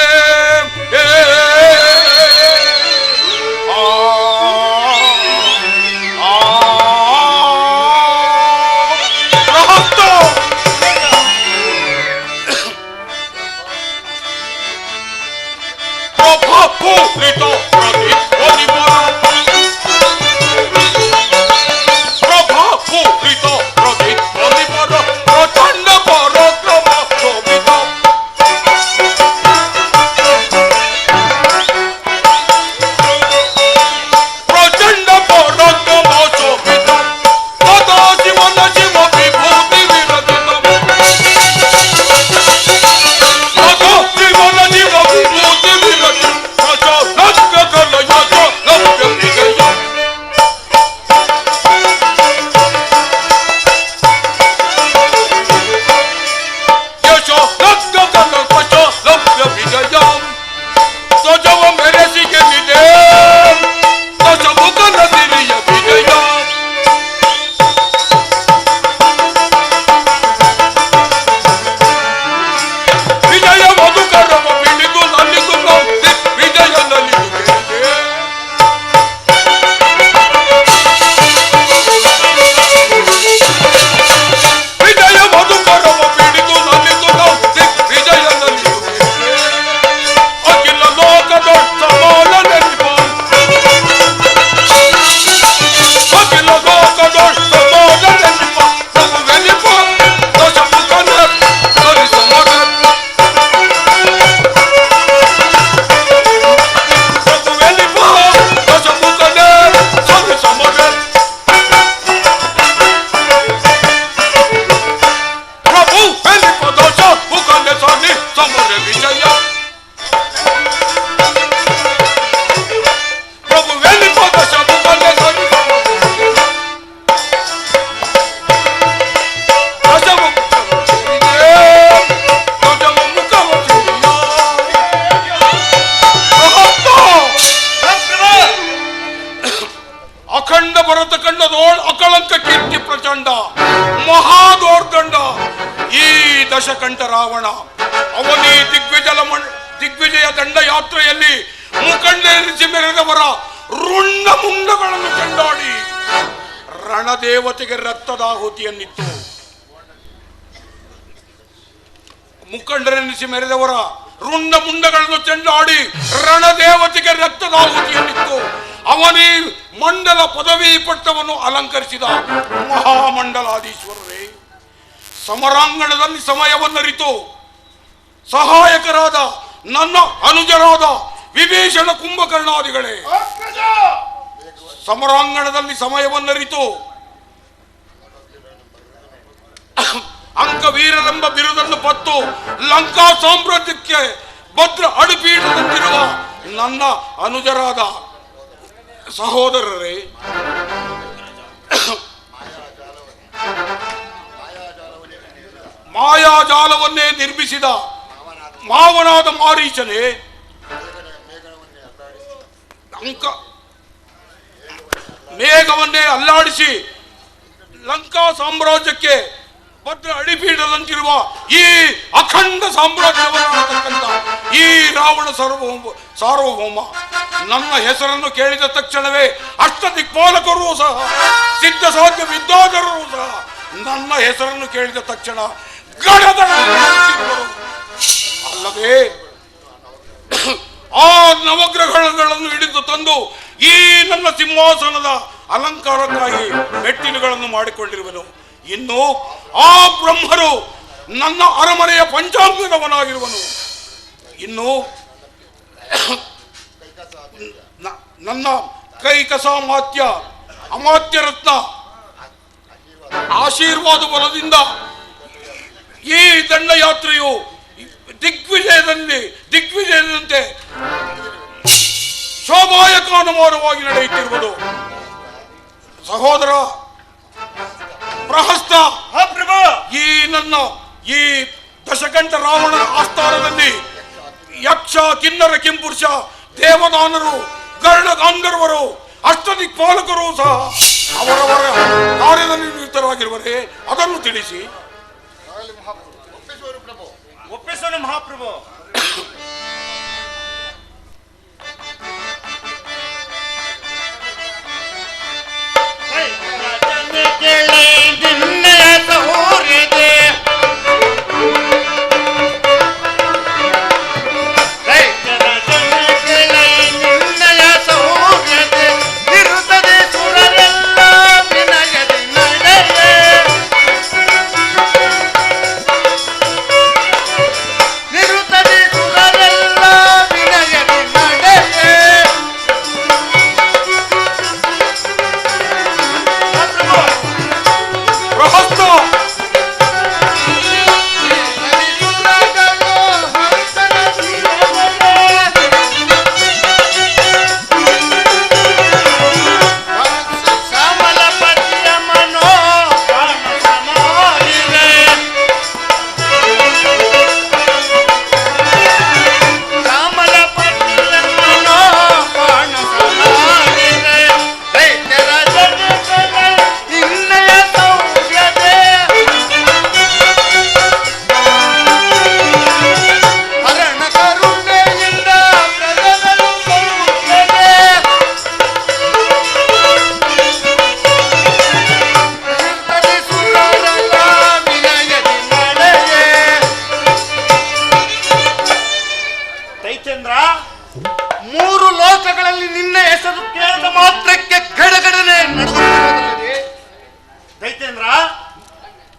ದಶಕಂಠ ರಾವಣ ಅವನೇ ದಿಗ್ವಿಜಯ ದಂಡಯಾತ್ರೆಯಲ್ಲಿ ಮುಖಂಡರಿಸಿ ಮೆರೆದವರ ರುಂಡ ಮುಂಡಗಳನ್ನು ಚೆಂಡಾಡಿ ರಣದೇವತೆಗೆ ರಕ್ತದಾಹುತಿಯನ್ನಿತ್ತು. ಮುಖಂಡರೆನಿಸಿ ಮೆರೆದವರ ರುಂಡ ಮುಂಡಗಳನ್ನು ಚೆಂಡಾಡಿ ರಣದೇವತೆಗೆ ರಕ್ತದಾಹುತಿಯನ್ನಿತ್ತು. ಅವನೇ ಮಂಡಲ ಪದವಿ ಪಟ್ಟವನ್ನು ಅಲಂಕರಿಸಿದ ಮಹಾಮಂಡಲಾಧೀಶ್ವರರೇ, ಸಮರಾಂಗಣದಲ್ಲಿ ಸಮಯವನ್ನರಿತು ಸಹಾಯಕರಾದ ನನ್ನ ಅನುಜರಾದ ವಿಭೀಷಣ ಕುಂಭಕರ್ಣಾದಿಗಳೇ, ಸಮರಾಂಗಣದಲ್ಲಿ ಸಮಯವನ್ನರಿತು ಅಂಕವೀರರೆಂಬ ಬಿರುದನ್ನು ಪತ್ತು ಲಂಕಾ ಸಾಮ್ರಾಜ್ಯಕ್ಕೆ ಭದ್ರ ಅಡಿಪೀಠದಂತಿರುವ ನನ್ನ ಅನುಜರಾದ ಸಹೋದರರೇ, ಮಾಯಾಜಾಲವನ್ನೇ ನಿರ್ಮಿಸಿದ ಮಾವನಾದ ಮಾರೀಚನೇ, ಮೇಘವನ್ನೇ ಅಲ್ಲಾಡಿಸಿ ಲಂಕಾ ಸಾಮ್ರಾಜ್ಯಕ್ಕೆ ಭದ್ರ ಅಡಿಪೀಠದಂತಿರುವ ಈ ಅಖಂಡ ಸಾಮ್ರಾಜ್ಯವನ್ನಾಡತಕ್ಕಂಥ ಈ ರಾವಣ ಸಾರ್ವಭೌಮ ನನ್ನ ಹೆಸರನ್ನು ಕೇಳಿದ ತಕ್ಷಣವೇ ಅಷ್ಟದಿಕ್ಪಾಲಕರೂ ಸಹ ಸಿದ್ಧ ಸಾಧ್ಯ ವಿದ್ಯಾಧರರೂ ಸಹ ನನ್ನ ಹೆಸರನ್ನು ಕೇಳಿದ ತಕ್ಷಣ ಗಡದ ಅಲ್ಲದೆ ಆ ನವಗ್ರಹಗಳನ್ನು ಹಿಡಿದು ತಂದು ಈ ನನ್ನ ಸಿಂಹಾಸನದ ಅಲಂಕಾರಕ್ಕಾಗಿ ಮೆಟ್ಟಿಲುಗಳನ್ನು ಮಾಡಿಕೊಂಡಿರುವನು. ಇನ್ನು ಆ ಬ್ರಹ್ಮರು ನನ್ನ ಅರಮನೆಯ ಪಂಚಾಂಗದವನಾಗಿರುವನು. ಇನ್ನು ನನ್ನ ಕೈಕಸಾಮಾತ್ಯ ಅಮಾತ್ಯ ರತ್ನ ಆಶೀರ್ವಾದ ಬಲದಿಂದ ಈ ದಂಡಯಾತ್ರೆಯು ದಿಗ್ವಿಜಯದಂತೆ ಶೋಭಾಯಮಾನವಾಗಿ ನಡೆಯುತ್ತಿರುವುದು. ಸಹೋದರ ಪ್ರಹಸ್ತ, ಈ ದಶಕಂಠ ರಾವಣನ ಆಸ್ಥಾನದಲ್ಲಿ ಯಕ್ಷ ಕಿನ್ನರ ಕಿಂಪುರುಷ ದೇವದಾನರು ಗರುಡ ಗಾಂಧರ್ವರು ಅಷ್ಟದಿಕ್ಪಾಲಕರು ಸಹ ಅವರವರ ಕಾರ್ಯದಲ್ಲಿ ನಿರತರಾಗಿರುವರೇ, ಅದನ್ನು ತಿಳಿಸಿ. ಒಪ್ಪಿಸೋಣ ಮಹಾಪ್ರಭು.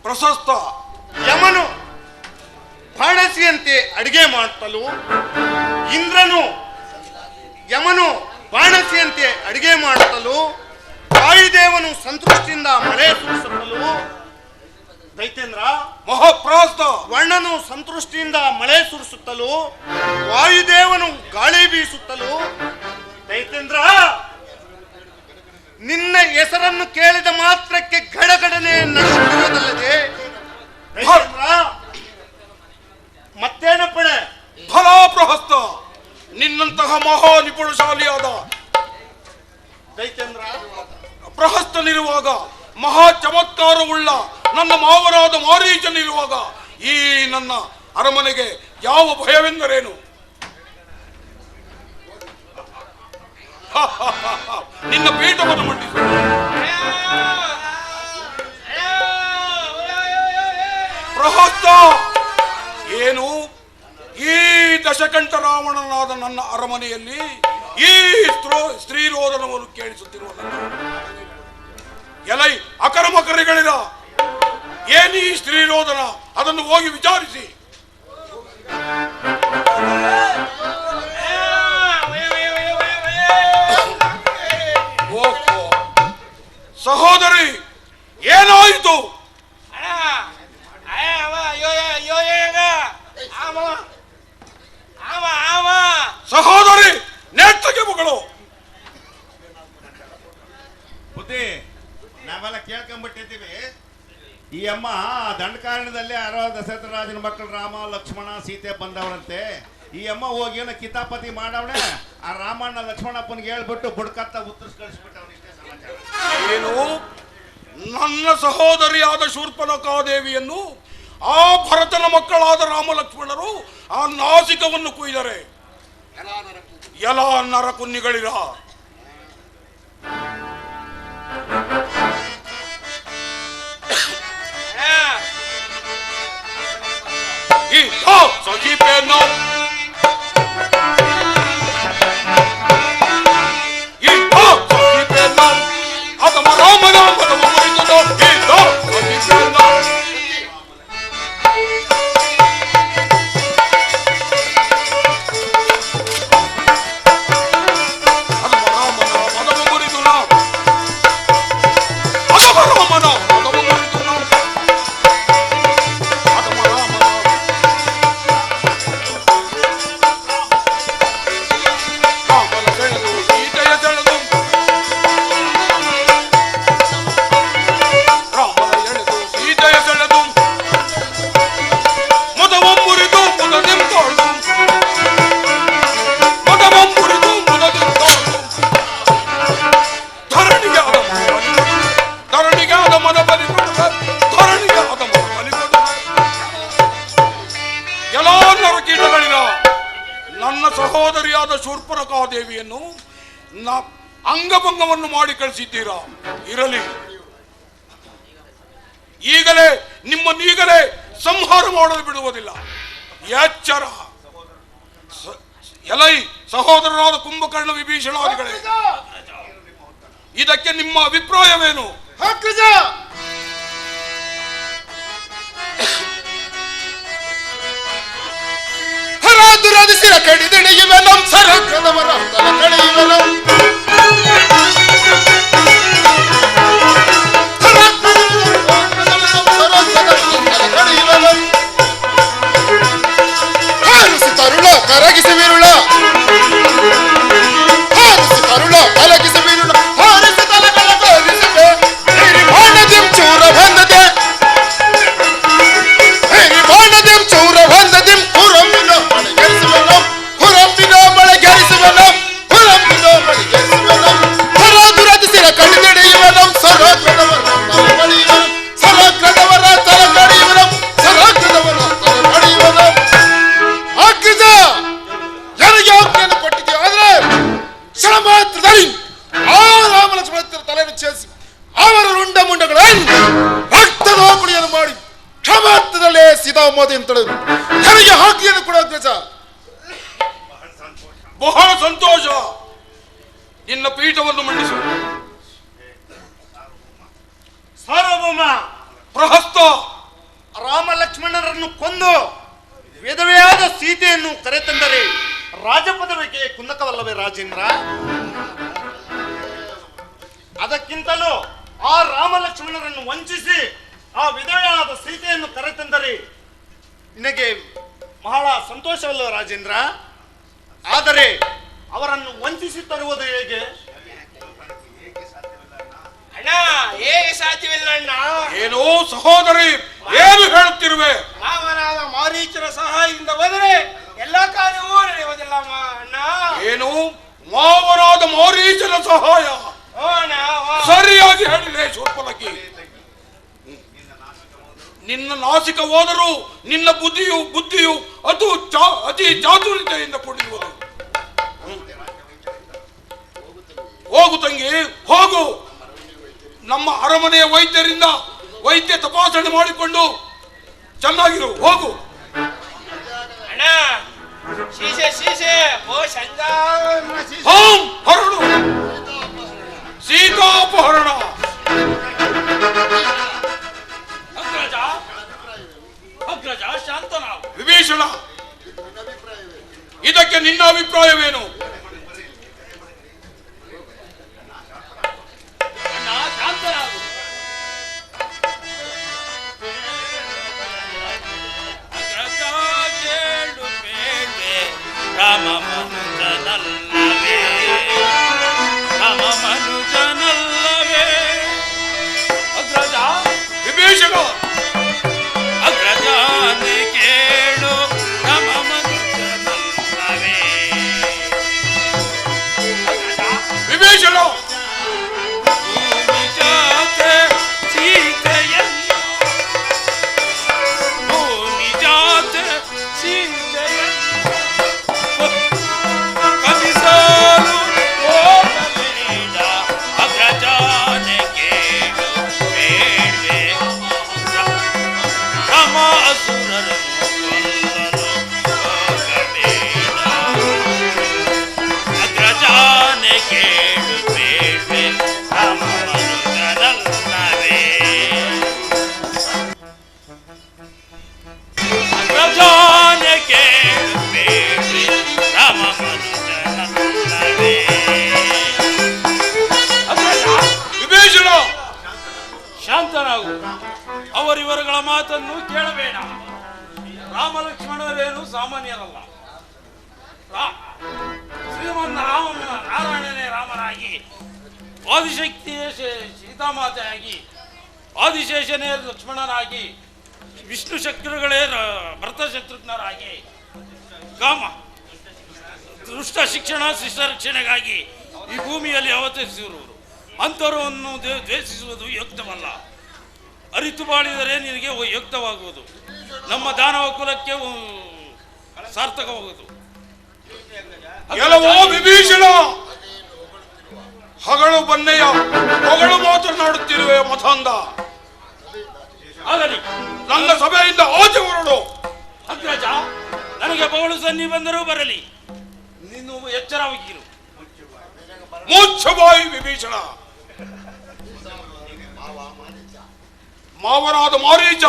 ಪ್ರಶಸ್ತ ಯಮನು ಬಾಣಸಿಯಂತೆ ಅಡಿಗೆ ಮಾಡುತ್ತಲೂ, ಇಂದ್ರನು ಯಮನು ಬಾಣಸಿಯಂತೆ ಅಡಿಗೆ ಮಾಡುತ್ತಲೂ, ವಾಯುದೇವನು ಸಂತೃಷ್ಟಿಯಿಂದ ಮಳೆ ಸುರಿಸುತ್ತಲೂ, ದೈತ್ಯೇಂದ್ರ ಮಹಾಪ್ರಾಸ್ತ ವರ್ಣನು ಸಂತೃಷ್ಟಿಯಿಂದ ಮಳೆ ಸುರಿಸುತ್ತಲೂ, ವಾಯುದೇವನು ಗಾಳಿ ಬೀಸುತ್ತಲೂ, ದೈತ್ಯೇಂದ್ರ ನಿನ್ನ ಹೆಸರನ್ನು ಕೇಳಿದ ಮಾತ್ರಕ್ಕೆ ಗಡಗಡನೆ ನಡೆಸುತ್ತಿರುವುದಲ್ಲದೆ ಮತ್ತೇನಪ್ಪಣೆ? ಫಲಾಪ್ರಹಸ್ತ ನಿನ್ನಂತಹ ಮಹಾ ನಿಪುಣಶಾಲಿಯಾದ ದೈತ್ಯೇಂದ್ರ ಪ್ರಹಸ್ತನಿರುವಾಗ, ಮಹಾ ಚಮತ್ಕಾರವುಳ್ಳ ನನ್ನ ಮಾವರಾದ ಮಾರೀಚನಿರುವಾಗ ಈ ನನ್ನ ಅರಮನೆಗೆ ಯಾವ ಭಯವೆಂದರೇನು? ನಿನ್ನ ಪೀಠವನ್ನು ಮಂಡಿಸು. ಪ್ರಹಸ್ತ, ಏನು ಈ ದಶಕಂಠ ರಾವಣನಾದ ನನ್ನ ಅರಮನೆಯಲ್ಲಿ ಈ ಸ್ತ್ರೀರೋದನವನ್ನು ಕೇಳಿಸುತ್ತಿರುವ ಎಲೈ ಅಕರ್ಮಕರಿಗಳಿರ, ಏನು ಈ ಸ್ತ್ರೀರೋದನ? ಅದನ್ನು ಹೋಗಿ ವಿಚಾರಿಸಿ. ಸಹೋದರಿ, ಏನಾಯಿತು? ಸಹೋದರಿ, ನೆಟ್ಟಗೆ ಮಗಳು. ಬುದ್ಧಿ, ನಾವೆಲ್ಲ ಕೇಳ್ಕೊಂಡ್ಬಿಟ್ಟಿದ್ದೀವಿ. ಈ ಅಮ್ಮ ದಂಡಕಾರಣದಲ್ಲಿ ದಶರಥ ರಾಜನ ಮಕ್ಕಳು ರಾಮ ಲಕ್ಷ್ಮಣ ಸೀತೆ ಬಂದವರಂತೆ. ಈ ಅಮ್ಮ ಹೋಗಿ ಏನೋ ಕಿತಾಪತಿ ಮಾಡವಳೆ. ಆ ರಾಮಣ್ಣ ಲಕ್ಷ್ಮಣಪ್ಪನಿಗೆ ಹೇಳ್ಬಿಟ್ಟು ಬುಡ್ಕತ್ತ ಉತ್ತರಿಸಿ ಕಳಿಸ್ಬಿಟ್ಟವನಿಗೆ. ಏನು, ನನ್ನ ಸಹೋದರಿಯಾದ ಶೂರ್ಪನಖಾದೇವಿಯನ್ನು ಆ ಭರತನ ಮಕ್ಕಳಾದ ರಾಮ ಲಕ್ಷ್ಮಣರು ಆ ನಾಸಿಕವನ್ನು ಕುಯ್ದರೆ? ಎಲ ನರಕುನ್ನಿಗಳಿರ, ಸಖಿಪೇನು ಅಥವಾ ರಾಮನ ಮನವು ಮುರಿದುದು ಸಖಿಪೇನು. ನನ್ನ ಸಹೋದರಿಯಾದ ಶೂರ್ಪನಖಾದೇವಿಯನ್ನು ಅಂಗಭಂಗವನ್ನು ಮಾಡಿ ಕಳಿಸಿದ್ದೀರಾ? ಇರಲಿ, ನಿಮ್ಮನ್ನೀಗಲೇ ಸಂಹಾರ ಮಾಡಲು ಬಿಡುವುದಿಲ್ಲ. ಎಚ್ಚರ. ಎಲೈ ಸಹೋದರರಾದ ಕುಂಭಕರ್ಣ ವಿಭೀಷಣಾದಿಗಳೇ, ಇದಕ್ಕೆ ನಿಮ್ಮ ಅಭಿಪ್ರಾಯವೇನು? ದುರಾದಿಸಿರ ಕಡಿದೆಡೆಯುವೆನಂ ಸರಕದವರ ತಲ ಕಳೆಯುವೆನಂ ಹಾರಿಸಿ ತರುಳ ಕರಗಿಸಿ ಬಿರುಳ ಹಾರಿಸಿ ತರುಳ ಕಲಗಿಸಿ ಬಿರುಳ ಹಾರಿಸಿ ತಲಗಳ ಕಲಿಸಿದೆ ಹಿರಿಮಾಣದಿಂ ಚೂರ ಬಂದದೆ ಹಿರಿಮಾಣದಿಂ ಚೂರ ಬಂದದಿಂ ಕುರಂಬಿನ ಮಳೆಗೆರಿಸುವನಂ ಕುರಂಬಿನ ಮಳೆಗೆರಿಸುವನಂ ಕುರಂಬಿನ ಮಳೆಗೆರಿಸುವನಂ ಹರಾದುರದಿಸಿರ ಕಡಿದೆಡೆಯುವನಂ ಸರಾಗ್ರದವರ ತಲಕಡಿಯುವನಂ ಸರಾಗ್ರದವರ ತಲಕಡಿಯುವನಂ ಸರಾಗ್ರದವರ ತಲಕಡಿಯುವನಂ. ಅಗ್ರಜ, ನನಗೆ ಆಜ್ಞೆಯನ್ನು ಕೊಟ್ಟಿದ್ದೀವಿ. ಆದ್ರೆ ಕ್ಷಣ ಮಾತ್ರದಲ್ಲಿ ಆ ರಾಮಲಕ್ಷ್ಮಣ ತಲೆಯನ್ನು ಛೇದಿಸಿ ಅವರ ರುಂಡ ಮುಂಡಗಳನ್ನು ರಕ್ತದ ಕುಡಿಯನ್ನು ಮಾಡಿ ಕ್ಷಮಾರ್ಥದಲ್ಲೇ ಸೀತಾಮೋದಿಯನ್ನು ತಡೆದು ನನಗೆ ಆಜ್ಞೆಯನ್ನು ಕೊಡ ಅಗ್ರಜ. ಬಹಳ ಸಂತೋಷ. ನಿನ್ನ ಪೀಠವನ್ನು ಮಂಡಿಸು. ಸಾರ್ವಭೌಮ, ಪ್ರಹಸ್ತ, ರಾಮ ಲಕ್ಷ್ಮಣರನ್ನು ಕೊಂದು ವಿಧವೆಯಾದ ಸೀತೆಯನ್ನು ಕರೆತಂದರೆ ರಾಜಪದವಿಗೆ ಕುಂದಕವಲ್ಲವೇ ರಾಜೇಂದ್ರ? ಅದಕ್ಕಿಂತಲೂ ಆ ರಾಮ ಲಕ್ಷ್ಮಣರನ್ನು ವಂಚಿಸಿ ಆ ವಿಧವೆಯಾದ ಸೀತೆಯನ್ನು ಕರೆತಂದರೆ ನಿನಗೆ ಬಹಳ ಸಂತೋಷವಲ್ಲ ರಾಜೇಂದ್ರ? ಆದರೆ ಅವರನ್ನು ವಂಚಿಸಿ ತರುವುದು ಹೇಗೆ? ಅಣ್ಣ, ಹೇಗೆ ಸಾಧ್ಯವಿಲ್ಲ ಅಣ್ಣ? ಏನು ಸಹೋದರಿ, ಏನು ಹೇಳುತ್ತಿರುವೆ? ಮಾವನಾದ ಮಾರೀಚರ ಸಹಾಯದಿಂದ ಹೋದರೆ ಎಲ್ಲ ಕಾರ್ಯವೂ ನಡೆಯುವುದಿಲ್ಲ ಅಣ್ಣ. ಏನು ಮಾವನಾದ ಮಾರೀಚನ ಸಹಾಯ? ಸರಿಯಾಗಿ ಹೇಳಿದೆ ಶೂರ್ಪನಖಿ. ನಿನ್ನ ನಾಸಿಕ ಹೋದರೂ ನಿನ್ನ ಬುದ್ಧಿಯು ಅತಿ ಚಾತುರ್ಯತೆಯಿಂದ ಕೂಡಿರುವುದು. ಹೋಗು ತಂಗಿ, ಹೋಗು. ನಮ್ಮ ಅರಮನೆಯ ವೈದ್ಯರಿಂದ ವೈದ್ಯ ತಪಾಸಣೆ ಮಾಡಿಕೊಂಡು ಚೆನ್ನಾಗಿರು. ಹೋಗು. ಅಣ್ಣ, ಶೀಶೆ ಓ ಶಂಗಾ ಹರಡು. ಸೀತಾಪಹರಣ. ಅಗ್ರಜ ಶಾಂತನಾಗು. ವಿಭೀಷಣ, ಇದಕ್ಕೆ ನಿನ್ನ ಅಭಿಪ್ರಾಯವೇನು? ಅಣ್ಣ ಶಾಂತನಾಗು. ಅಗ್ರಜ ಕೇಳು ಬೇಡ್ವೆ ರಾಮ ಮನುಜನಲ್ಲವೇ, ರಾಮ ಮನುಜನಲ್ಲವೇ. ಅಗ್ರಜ ವಿಭೀಷಣ, ಅಗ್ರಜಾನೆ ಕೇಳು ರಾಮ ಮನುಜನಲ್ಲವೇ. ವಿಭೀಷಣ, ಭೂಮಿ ಜಾತೆ ಸೀತೆಯನ್ನು, ಭೂಮಿ ಜಾತೆ ಸೀತೆಯನ್ನು ಕಲಿಸಲು ಹೋಗಬೇಡ. ಅಗ್ರಜಾನೆ ಕೇಳು ಬೇಡ್ವೆ ರಾಮ ಅಸುರರನ್ನು ಕೊಲ್ಲಲು ಹೋಗಬೇಡ. ಅಗ್ರಜಾನೆ ಕೇಳು ಬೇಡ್ವೆ ರಾಮ ಮನುಜನಲ್ಲವೇ. ಅಗ್ರಜಾನೆ ಕೇಳು ಬೇಡ್ವೆ ರಾಮ ಮನುಜನಲ್ಲವೇ. ಅಗ್ರಜ ವಿಭೀಷಣ, ಶಾಂತನಾಗು. ಅವರಿವರುಗಳ ಮಾತನ್ನು ಕೇಳಬೇಡ. ರಾಮ ಲಕ್ಷ್ಮಣರೇನು ಸಾಮಾನ್ಯರಲ್ಲ. ನಾರಾಯಣನೇ ರಾಮನಾಗಿ, ಆದಿಶಕ್ತಿಯೇ ಸೀತಾಮಾತೆಯಾಗಿ, ಆದಿಶೇಷನೇ ಲಕ್ಷ್ಮಣನಾಗಿ, ವಿಷ್ಣು ಶಕ್ತಿಗಳೇ ಭರತ ಶತ್ರುಘ್ನರಾಗಿ, ಕಾಮ ದುಷ್ಟ ಶಿಕ್ಷಣ ಶಿಷ್ಟ ರಕ್ಷಣೆಗಾಗಿ ಈ ಭೂಮಿಯಲ್ಲಿ ಅವತರಿಸಿರುವರು. ಅಂತರವನ್ನು ದ್ವೇಷಿಸುವುದು ಯುಕ್ತವಲ್ಲ. ಅರಿತು ಬಾಳಿದರೆ ನಿನಗೆ ಯುಕ್ತವಾಗುವುದು. ನಮ್ಮ ದಾನವ ಕುಲಕ್ಕೆ ಸಾರ್ಥಕವಾಗುವುದು. ಎಲ್ಲವೋ ವಿಭೀಷಣ, ಹಗಳು ಬನ್ನೆಯ ಹೊಗಳು ಮಾತನಾಡುತ್ತಿರುವೆ ಮತಾಂಧ. ಆಗಲಿ, ನನ್ನ ಸಭೆಯಿಂದ ಆಚೆ ಹೊರಡು. ಅಗ್ರಜ, ನನಗೆ ಬಹಳು ಸನ್ನಿ ಬಂದರೂ ಬರಲಿ. ನೀನು ಎಚ್ಚರವಾಗಿರು. ಮುಚ್ಚಬಾಯಿ ವಿಭೀಷಣ. ಮಾವನಾದ ಮಾರೀಚ,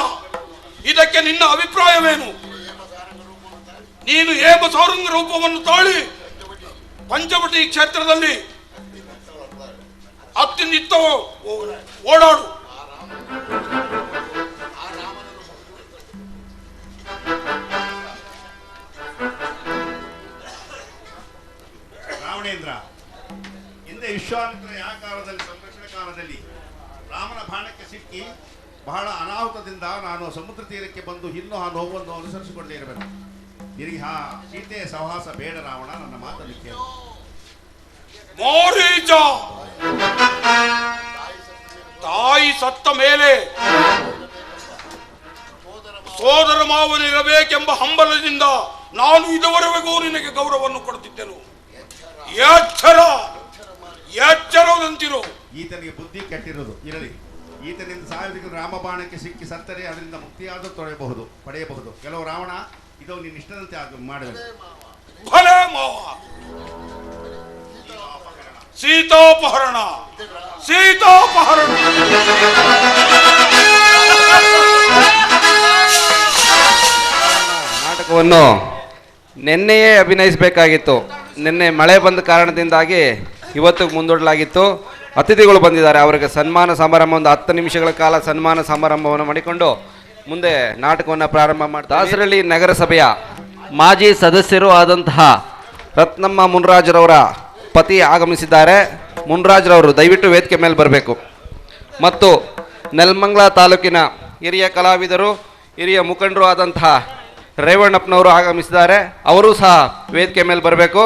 ಇದಕ್ಕೆ ನಿನ್ನ ಅಭಿಪ್ರಾಯವೇನು? ನೀನು ಹೇಮ ಸಾರಂಗ ರೂಪವನ್ನು ತಾಳಿ ಪಂಚವಟಿ ಕ್ಷೇತ್ರದಲ್ಲಿ ಅತ್ಯಂತ ಓಡಾಡು. ರಾವಣೇಂದ್ರ, ಹಿಂದೆ ವಿಶ್ವಾಮಿತ್ರ ಯಾಕಾಲದಲ್ಲಿ ಸಂರಕ್ಷಣಾ ಕಾಲದಲ್ಲಿ ರಾಮನ ಬಾಣಕ್ಕೆ ಸಿಕ್ಕಿ ಬಹಳ ಅನಾಹುತದಿಂದ ನಾನು ಸಮುದ್ರ ತೀರಕ್ಕೆ ಬಂದು ಇನ್ನೂ ಆ ನೋವನ್ನು ಅನುಸರಿಸಿಕೊಂಡೇ ಇರಬೇಕು. ನಿನಗೆ ಸೀತೆಯ ಸಹವಾಸ ಬೇಡ ರಾವಣ, ನನ್ನ ಮಾತನ್ನು ಕೇಳು. ಮಾರೀಚ, ತಾಯಿ ಸತ್ತ ಮೇಲೆ ಸೋದರ ಮಾವನಿರಬೇಕೆಂಬ ಹಂಬಲದಿಂದ ನಾನು ಇದುವರೆಗೂ ನಿನಗೆ ಗೌರವವನ್ನು ಕೊಡುತ್ತಿದ್ದೆನು. ಎಚ್ಚರದಂತಿರು. ಈತನಿಗೆ ಬುದ್ಧಿ ಕೆಟ್ಟಿರುವುದು ಇರಲಿ. ಈತನಿಂದ ಸಾವಿರ ರಾಮಬಾಣಕ್ಕೆ ಸಿಕ್ಕಿ ಸತ್ತರೆ ಅದರಿಂದ ಮುಕ್ತಿಯಾದರೂ ಪಡೆಯಬಹುದು. ಕೆಲವು ರಾವಣ ಇದು ನಿನ್ನ ಇಷ್ಟದಂತೆ ಮಾಡುವುದು. ಭಲೆ ಮಾವ. ಸೀತಾಪಹರಣ. ನಾಟಕವನ್ನು ನಿನ್ನೆಯೇ ಅಭಿನಯಿಸಬೇಕಾಗಿತ್ತು. ನಿನ್ನೆ ಮಳೆ ಬಂದ ಕಾರಣದಿಂದಾಗಿ ಇವತ್ತು ಮುಂದೂಡಲಾಗಿತ್ತು. ಅತಿಥಿಗಳು ಬಂದಿದ್ದಾರೆ. ಅವರಿಗೆ ಸನ್ಮಾನ ಸಮಾರಂಭ, ಒಂದು 10 ನಿಮಿಷಗಳ ಕಾಲ ಸನ್ಮಾನ ಸಮಾರಂಭವನ್ನು ಮಾಡಿಕೊಂಡು ಮುಂದೆ ನಾಟಕವನ್ನು ಪ್ರಾರಂಭ ಮಾಡ್ತಾರೆ. ದಾಸರಳ್ಳಿ ನಗರಸಭೆಯ ಮಾಜಿ ಸದಸ್ಯರು ಆದಂತಹ ರತ್ನಮ್ಮ ಮುನ್ರಾಜ್ರವರ ಪತಿ ಆಗಮಿಸಿದ್ದಾರೆ. ಮುನ್ರಾಜ್ರವರು ದಯವಿಟ್ಟು ವೇದಿಕೆ ಮೇಲೆ ಬರಬೇಕು. ಮತ್ತು ನೆಲಮಂಗಲ ತಾಲೂಕಿನ ಹಿರಿಯ ಕಲಾವಿದರು, ಹಿರಿಯ ಮುಖಂಡರು ಆದಂತಹ ರೇವಣ್ಣಪ್ಪನವರು ಆಗಮಿಸಿದ್ದಾರೆ. ಅವರು ಸಹ ವೇದಿಕೆ ಮೇಲೆ ಬರಬೇಕು.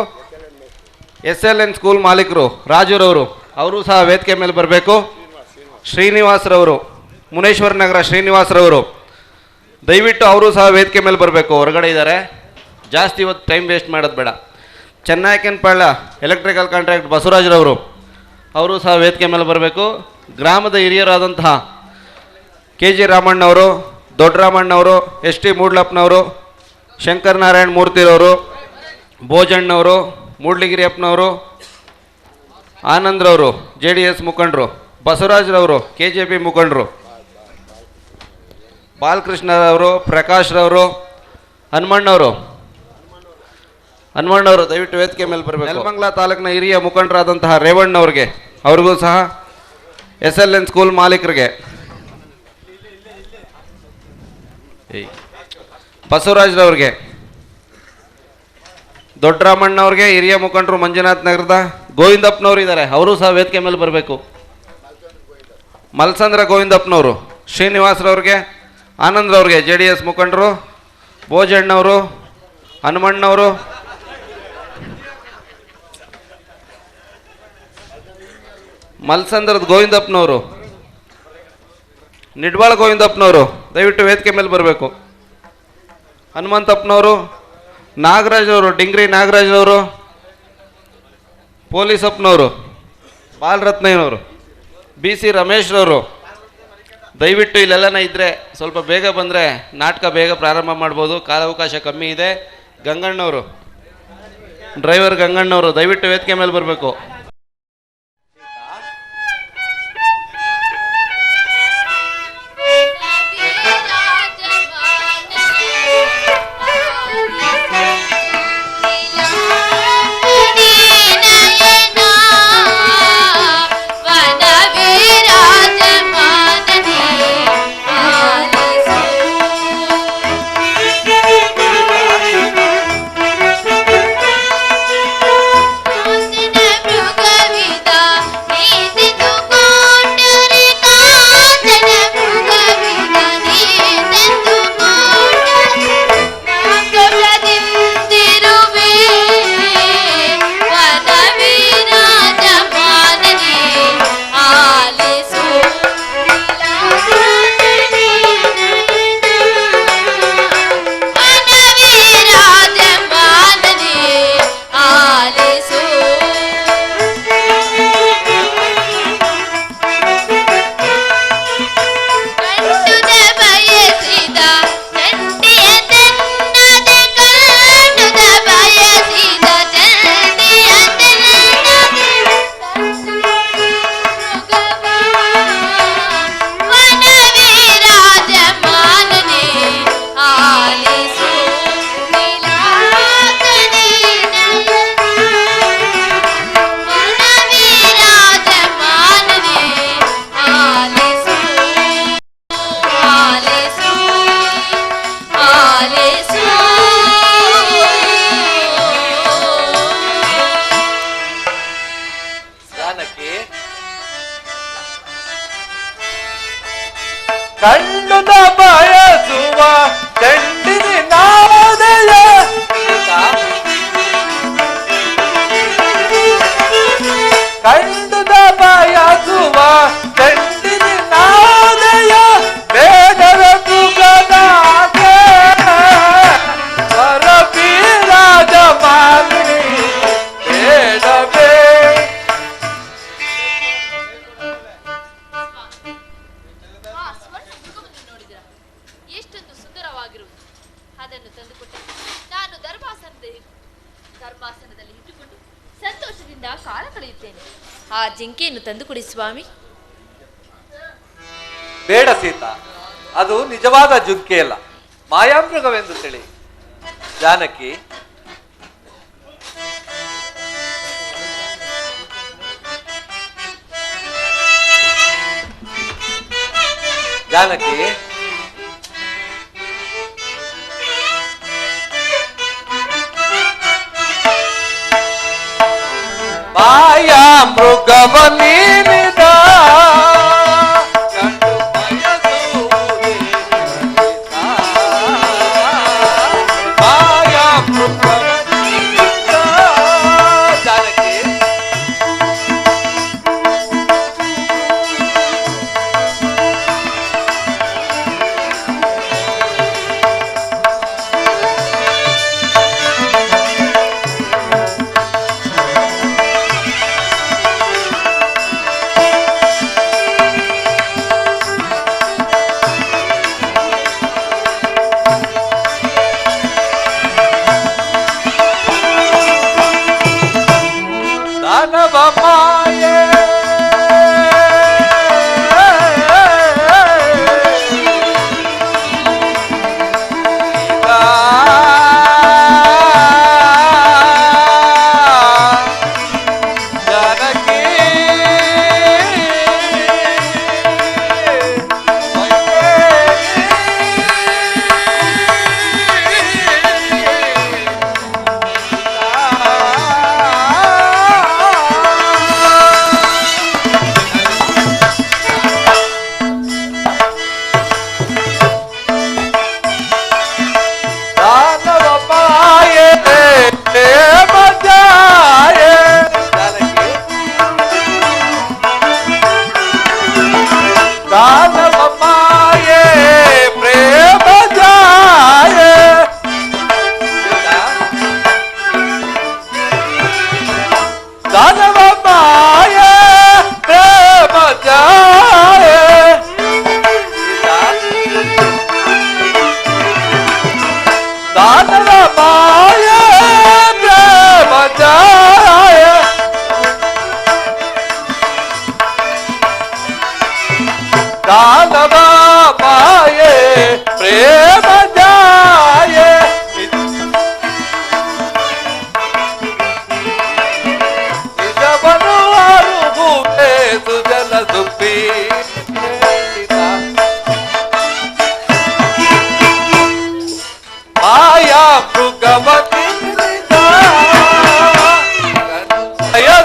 SLN ಸ್ಕೂಲ್ ಮಾಲೀಕರು ರಾಜುರವರು, ಅವರು ಸಹ ವೇದಿಕೆ ಮೇಲೆ ಬರಬೇಕು. ಶ್ರೀನಿವಾಸರವರು, ಮುನೇಶ್ವರ ನಗರ ಶ್ರೀನಿವಾಸರವರು, ದಯವಿಟ್ಟು ಅವರು ಸಹ ವೇದಿಕೆ ಮೇಲೆ ಬರಬೇಕು. ಹೊರಗಡೆ ಇದ್ದಾರೆ, ಜಾಸ್ತಿ ಇವತ್ತು ಟೈಮ್ ವೇಸ್ಟ್ ಮಾಡೋದು ಬೇಡ. ಚೆನ್ನೈಕನಪಾಳ್ಯ ಎಲೆಕ್ಟ್ರಿಕಲ್ ಕಾಂಟ್ರಾಕ್ಟ್ ಬಸವರಾಜ್ರವರು, ಅವರು ಸಹ ವೇದಿಕೆ ಮೇಲೆ ಬರಬೇಕು. ಗ್ರಾಮದ ಹಿರಿಯರಾದಂತಹ KG ರಾಮಣ್ಣವರು, ದೊಡ್ಡರಾಮಣ್ಣವರು, ST ಮೂಡ್ಲಪ್ಪನವರು, ಶಂಕರನಾರಾಯಣ ಮೂರ್ತಿರವರು, ಭೋಜಣ್ಣವರು, ಮೂಡ್ಲಿಗಿರಿಯಪ್ಪನವರು, ಆನಂದ್ರವರು JDS ಮುಖಂಡರು, ಬಸವರಾಜ್ರವರು KJP ಮುಖಂಡರು, ಬಾಲಕೃಷ್ಣರವರು, ಪ್ರಕಾಶ್ರವರು, ಹನುಮಣ್ಣವರು ದಯವಿಟ್ಟು ವೇದಿಕೆ ಮೇಲೆ ಬರಬೇಕು. ನೆಲಮಂಗಲ ತಾಲೂಕಿನ ಹಿರಿಯ ಮುಖಂಡರಾದಂತಹ ರೇವಣ್ಣವ್ರಿಗೆ, ಅವ್ರಿಗೂ ಸಹ SLN ಸ್ಕೂಲ್ ಮಾಲೀಕರಿಗೆ, ಬಸವರಾಜ್ರವ್ರಿಗೆ, ದೊಡ್ಡರಾಮಣ್ಣವ್ರಿಗೆ, ಹಿರಿಯ ಮುಖಂಡರು ಮಂಜುನಾಥ್ ನಗರದ ಗೋವಿಂದಪ್ಪನವರು ಇದ್ದಾರೆ, ಅವರು ಸಹ ವೇದಿಕೆ ಮೇಲೆ ಬರಬೇಕು. ಮಲ್ಸಂದ್ರ ಗೋವಿಂದಪ್ಪನವರು, ಶ್ರೀನಿವಾಸ್ರವ್ರಿಗೆ, ಆನಂದ್ರವ್ರಿಗೆ JDS ಮುಖಂಡರು, ಭೋಜಣ್ಣವರು, ಹನುಮಣ್ಣವರು, ಮಲ್ಸಂದ್ರದ ಗೋವಿಂದಪ್ಪನವರು, ನಿಡ್ವಾಳ ಗೋವಿಂದಪ್ಪನವರು ದಯವಿಟ್ಟು ವೇದಿಕೆ ಮೇಲೆ ಬರಬೇಕು. ಹನುಮಂತಪ್ಪನವರು, ನಾಗರಾಜ್ ಅವರು, ಡಿಂಗ್ರಿ ನಾಗರಾಜ್ ಅವರು, ಪೊಲೀಸಪ್ಪನವರು, ಬಾಲರತ್ನಯ್ಯನವರು, BC ರಮೇಶ್ರವರು ದಯವಿಟ್ಟು ಇಲ್ಲೆಲ್ಲನ ಇದ್ದರೆ ಸ್ವಲ್ಪ ಬೇಗ ಬಂದರೆ ನಾಟಕ ಬೇಗ ಪ್ರಾರಂಭ ಮಾಡ್ಬೋದು, ಕಾಲಾವಕಾಶ ಕಮ್ಮಿ ಇದೆ. ಗಂಗಣ್ಣವರು, ಡ್ರೈವರ್ ಗಂಗಣ್ಣವರು ದಯವಿಟ್ಟು ವೇದಿಕೆ ಮೇಲೆ ಬರಬೇಕು. ಕಂಡುದ ಬಯಸುವ ಚಂಡಿನಿ ನಾದಯ ಕಂಡುದ ಬಯಸುವ ಚಂಡಿನಿ ನಾದಯ ಬೇಡದ ಸುಖದಾಗೆ ವರಬೀರಾಜ ಮಾಲಿನಿ ಬೇಡವೇ. ಎಷ್ಟೊಂದು ಸುಂದರವಾಗಿರುವುದು, ಅದನ್ನು ತಂದುಕೊಟ್ಟೆ. ನಾನು ಧರ್ಮಾಸನದಲ್ಲಿ ಇಟ್ಟುಕೊಂಡು ಸಂತೋಷದಿಂದ ಕಾಲ ಕಳೆಯುತ್ತೇನೆ. ಆ ಜಿಂಕೆಯನ್ನು ತಂದುಕೊಡಿ ಸ್ವಾಮಿ. ಬೇಡ ಸೀತಾ, ಅದು ನಿಜವಾದ ಜುಂಕೆ ಅಲ್ಲ, ಮಾಯಾಮೃಗವೆಂದು ತಿಳಿ. ಜಾನಕಿ, ಜಾನಕಿ, ಮಾಯಾ ಮೃಗವನಿದ ಕಂಡು ಬಯಸುವುದೇ ಮಾಯಾ ಮೃಗವನಿದ. ಜಾನಕಿ, ಪೀಡಿತ ಮಾಯಾ ಮೃಗವತಿ ಮಾಯಾ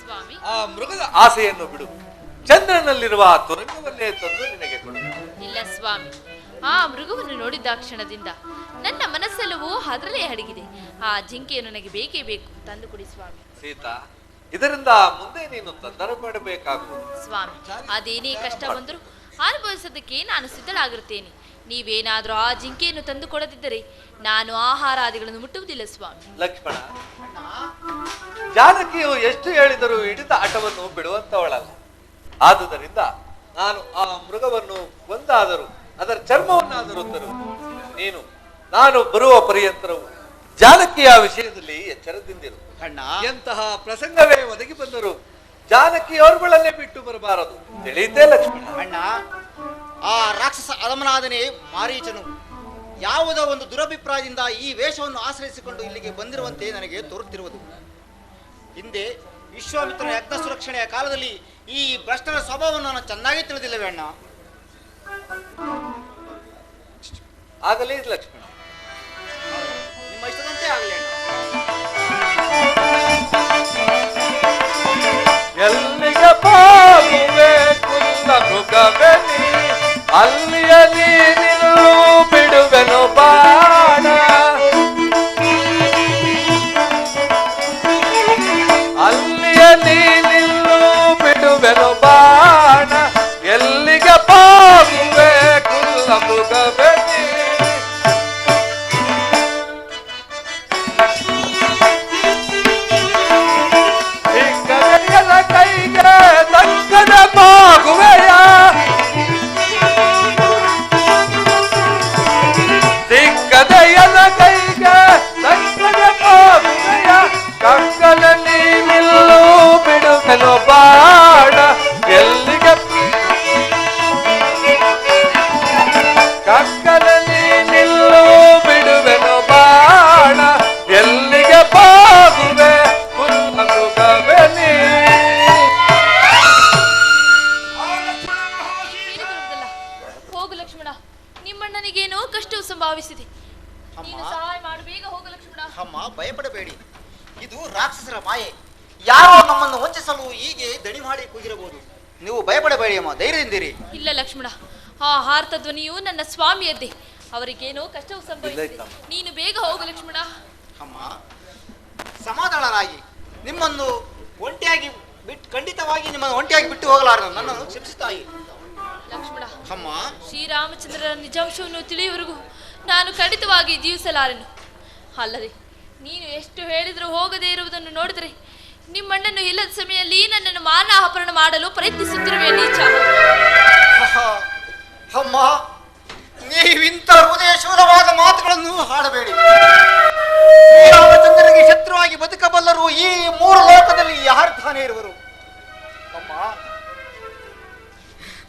ಸ್ವಾಮಿ, ಆ ಮೃಗದ ಆಸೆಯನ್ನು ಬಿಡು. ಚಂದ್ರನಲ್ಲಿರುವ ತುರಂಗವನ್ನೇ ತಂದು ನಿನಗೆ ಕೊಡು. ಇಲ್ಲ ಸ್ವಾಮಿ, ಆ ಮೃಗವನ್ನು ನೋಡಿದ ಕ್ಷಣದಿಂದ ನನ್ನ ಮನಸ್ಸೆಲ್ಲವೂ ಅದರಲ್ಲೇ ಅಡಗಿದೆ. ಆ ಜಿಂಕೆಯನ್ನು ನನಗೆ ಬೇಕೇ ಬೇಕು, ತಂದು ಕೊಡಿ ಸ್ವಾಮಿ. ಸೀತಾ, ಇದರಿಂದ ಮುಂದೆ ನೀನು ತೊಂದರೆ ಪಡಬೇಕಾಗುವುದು. ಸ್ವಾಮಿ, ಅದೇನೇ ಕಷ್ಟ ಬಂದರೂ ಅನುಭವಿಸೋದಕ್ಕೆ ನಾನು ಸಿದ್ಧಳಾಗಿರುತ್ತೇನೆ. ನೀವೇನಾದರೂ ಆ ಜಿಂಕೆಯನ್ನು ತಂದು ಕೊಡದಿದ್ದರೆ ನಾನು ಆಹಾರಾದಿಗಳನ್ನು ಮುಟ್ಟುವುದಿಲ್ಲ ಸ್ವಾಮಿ. ಲಕ್ಷ್ಮಣ, ಜಾನಕಿಯು ಎಷ್ಟು ಹೇಳಿದರೂ ಹಿಡಿದ ಆಟವನ್ನು ಬಿಡುವಂತವಳಲ್ಲ. ಆದುದರಿಂದ ನಾನು ಆ ಮೃಗವನ್ನು ಒಂದಾದರೂ ಅದರ ಚರ್ಮವನ್ನಾದರೂ ತರು. ನೀನು ನಾನು ಬರುವ ಪರ್ಯಂತರವು ಜಾನಕಿಯ ವಿಷಯದಲ್ಲಿ ಎಚ್ಚರದಿಂದಿರು. ಎಂತಹ ಪ್ರಸಂಗವೇ ಒದಗಿ ಬಂದರು ಜಾನಕಿಯವರುಗಳನ್ನೇ ಬಿಟ್ಟು ಬರಬಾರದು. ತಿಳಿಯುತ್ತೆ ಲಕ್ಷ್ಮಣ? ಅಣ್ಣ, ಆ ರಾಕ್ಷಸ ಅಧಮನಾದನೇ ಮಾರೀಚನು ಯಾವುದೋ ಒಂದು ದುರಭಿಪ್ರಾಯದಿಂದ ಈ ವೇಷವನ್ನು ಆಶ್ರಯಿಸಿಕೊಂಡು ಇಲ್ಲಿಗೆ ಬಂದಿರುವಂತೆ ನನಗೆ ತೋರುತ್ತಿರುವುದು. ಹಿಂದೆ ವಿಶ್ವಾಮಿತ್ರನ ಯಜ್ಞ ಸುರಕ್ಷಣೆಯ ಕಾಲದಲ್ಲಿ ಈ ಭ್ರಷ್ಟರ ಸ್ವಭಾವವನ್ನು ನಾನು ಚೆನ್ನಾಗಿ ತಿಳಿದಿಲ್ಲವೇ ಅಣ್ಣ? ಆಗಲೇ ಲಕ್ಷ್ಮಣ, ನಿಮ್ಮ ಇಷ್ಟದಂತೆ ಆಗಲಿ ಅಣ್ಣ. ಎಲ್ಲಿಗೆ ಬಾಗುವೆ ಕುಲ್ಲ ಮೃಗವೇ ನೀ, ಅಲ್ಲಿಯ ನೀನು ಬಿಡುವೆನು ಬಾಣ. ಅಲ್ಲಿಯ ನೀನು ಬಿಡುವೆನು ಬಾಣ, ಎಲ್ಲಿಗೆ ಬಾಗುವೆ ಕುಲ್ಲ ಮೃಗವೇ ನೀ. ಕೈಗೆ ತಕ್ಕದ ಬಾಗುವೆಯ, ಸಿಕ್ಕದೆಯನ ಕೈಗೆ ತಕ್ಕದ ಬಾಗುವೆಯ, ಕಂಕಲಲ್ಲಿ ನಿಲ್ಲು ಬಿಡುವೆನು ಬಾಣ, ಎಲ್ಲಿಗೆ ಕಂಕಲಲ್ಲಿ ನಿಲ್ಲು ಬಿಡುವೆನು ಬಾಣ, ಎಲ್ಲಿಗೆ ಬಾಗುವೆ ಕುಲ್ಲ ಮೃಗವೇ ನೀ. ಹೋಗು ಲಕ್ಷ್ಮಣ, ನಿಮ್ಮಣ್ಣನಿಗೇನೋ ಕಷ್ಟವು ಸಂಭವಿಸಿದೆ. ನೀನು ಸಹಾಯ ಮಾಡು, ಬೇಗ ಹೋಗು ಲಕ್ಷ್ಮಣ. ಅಮ್ಮ, ಭಯಪಡಬೇಡಿ. ಇದು ರಾಕ್ಷಸರ ಮಾಯೆ. ಯಾರೋ ನಮ್ಮನ್ನು ವಂಚಿಸಲು ಹೀಗೆ ದಣಿ ಮಾಡಿ ಕೂಗಿರಬಹುದು. ನೀವು ಭಯಪಡಬೇಡಿ ಅಮ್ಮ, ಧೈರ್ಯದಿಂದಿರಿ. ಇಲ್ಲ ಲಕ್ಷ್ಮಣ, ಆ ಹಾರ್ತ ಧ್ವನಿಯು ನನ್ನ ಸ್ವಾಮಿಯದ್ದೇ. ಅವರಿಗೇನೋ ಕಷ್ಟವು ಸಂಭವಿಸಿದೆ. ನೀನು ಬೇಗ ಹೋಗು ಲಕ್ಷ್ಮಣ. ಅಮ್ಮ, ಸಮಾಧಾನರಾಗಿ ನಿಮ್ಮನ್ನು ಒಂಟಿಯಾಗಿ ಖಂಡಿತವಾಗಿ ನಿಮ್ಮನ್ನು ಒಂಟಿಯಾಗಿ ಬಿಟ್ಟು ಹೋಗಲಾರದು. ನನ್ನನ್ನು ಕ್ಷಮಿಸುತ್ತಾಯಿ ಲಕ್ಷ್ಮಣ. ಅಮ್ಮ, ಶ್ರೀರಾಮಚಂದ್ರನ ನಿಜಾಂಶವನ್ನು ತಿಳಿಯುವವರೆಗೂ ನಾನು ಖಂಡಿತವಾಗಿ ಜೀವಿಸಲಾರೆನು. ಅಲ್ಲದೆ ನೀನು ಎಷ್ಟು ಹೇಳಿದರೂ ಹೋಗದೇ ಇರುವುದನ್ನು ನೋಡಿದರೆ ನಿಮ್ಮಣ್ಣನು ಇಲ್ಲದ ಸಮಯದಲ್ಲಿ ನನ್ನನ್ನು ಮಾನಹಾಪರಣ ಮಾಡಲು ಪ್ರಯತ್ನಿಸುತ್ತಿರುವೆ ನೀಚ. ಅಮ್ಮ, ನೀವಿಂಥ ಹೃದಯ ಶೂರವಾದ ಮಾತುಗಳನ್ನು ಹಾಡಬೇಡಿ. ಶ್ರೀರಾಮಚಂದ್ರನಿಗೆ ಶತ್ರುವಾಗಿ ಬದುಕಬಲ್ಲರು ಈ ಮೂರು ಲೋಕದಲ್ಲಿ ಯಾರು ತಾನೇ ಇರುವರು? ಅಮ್ಮ,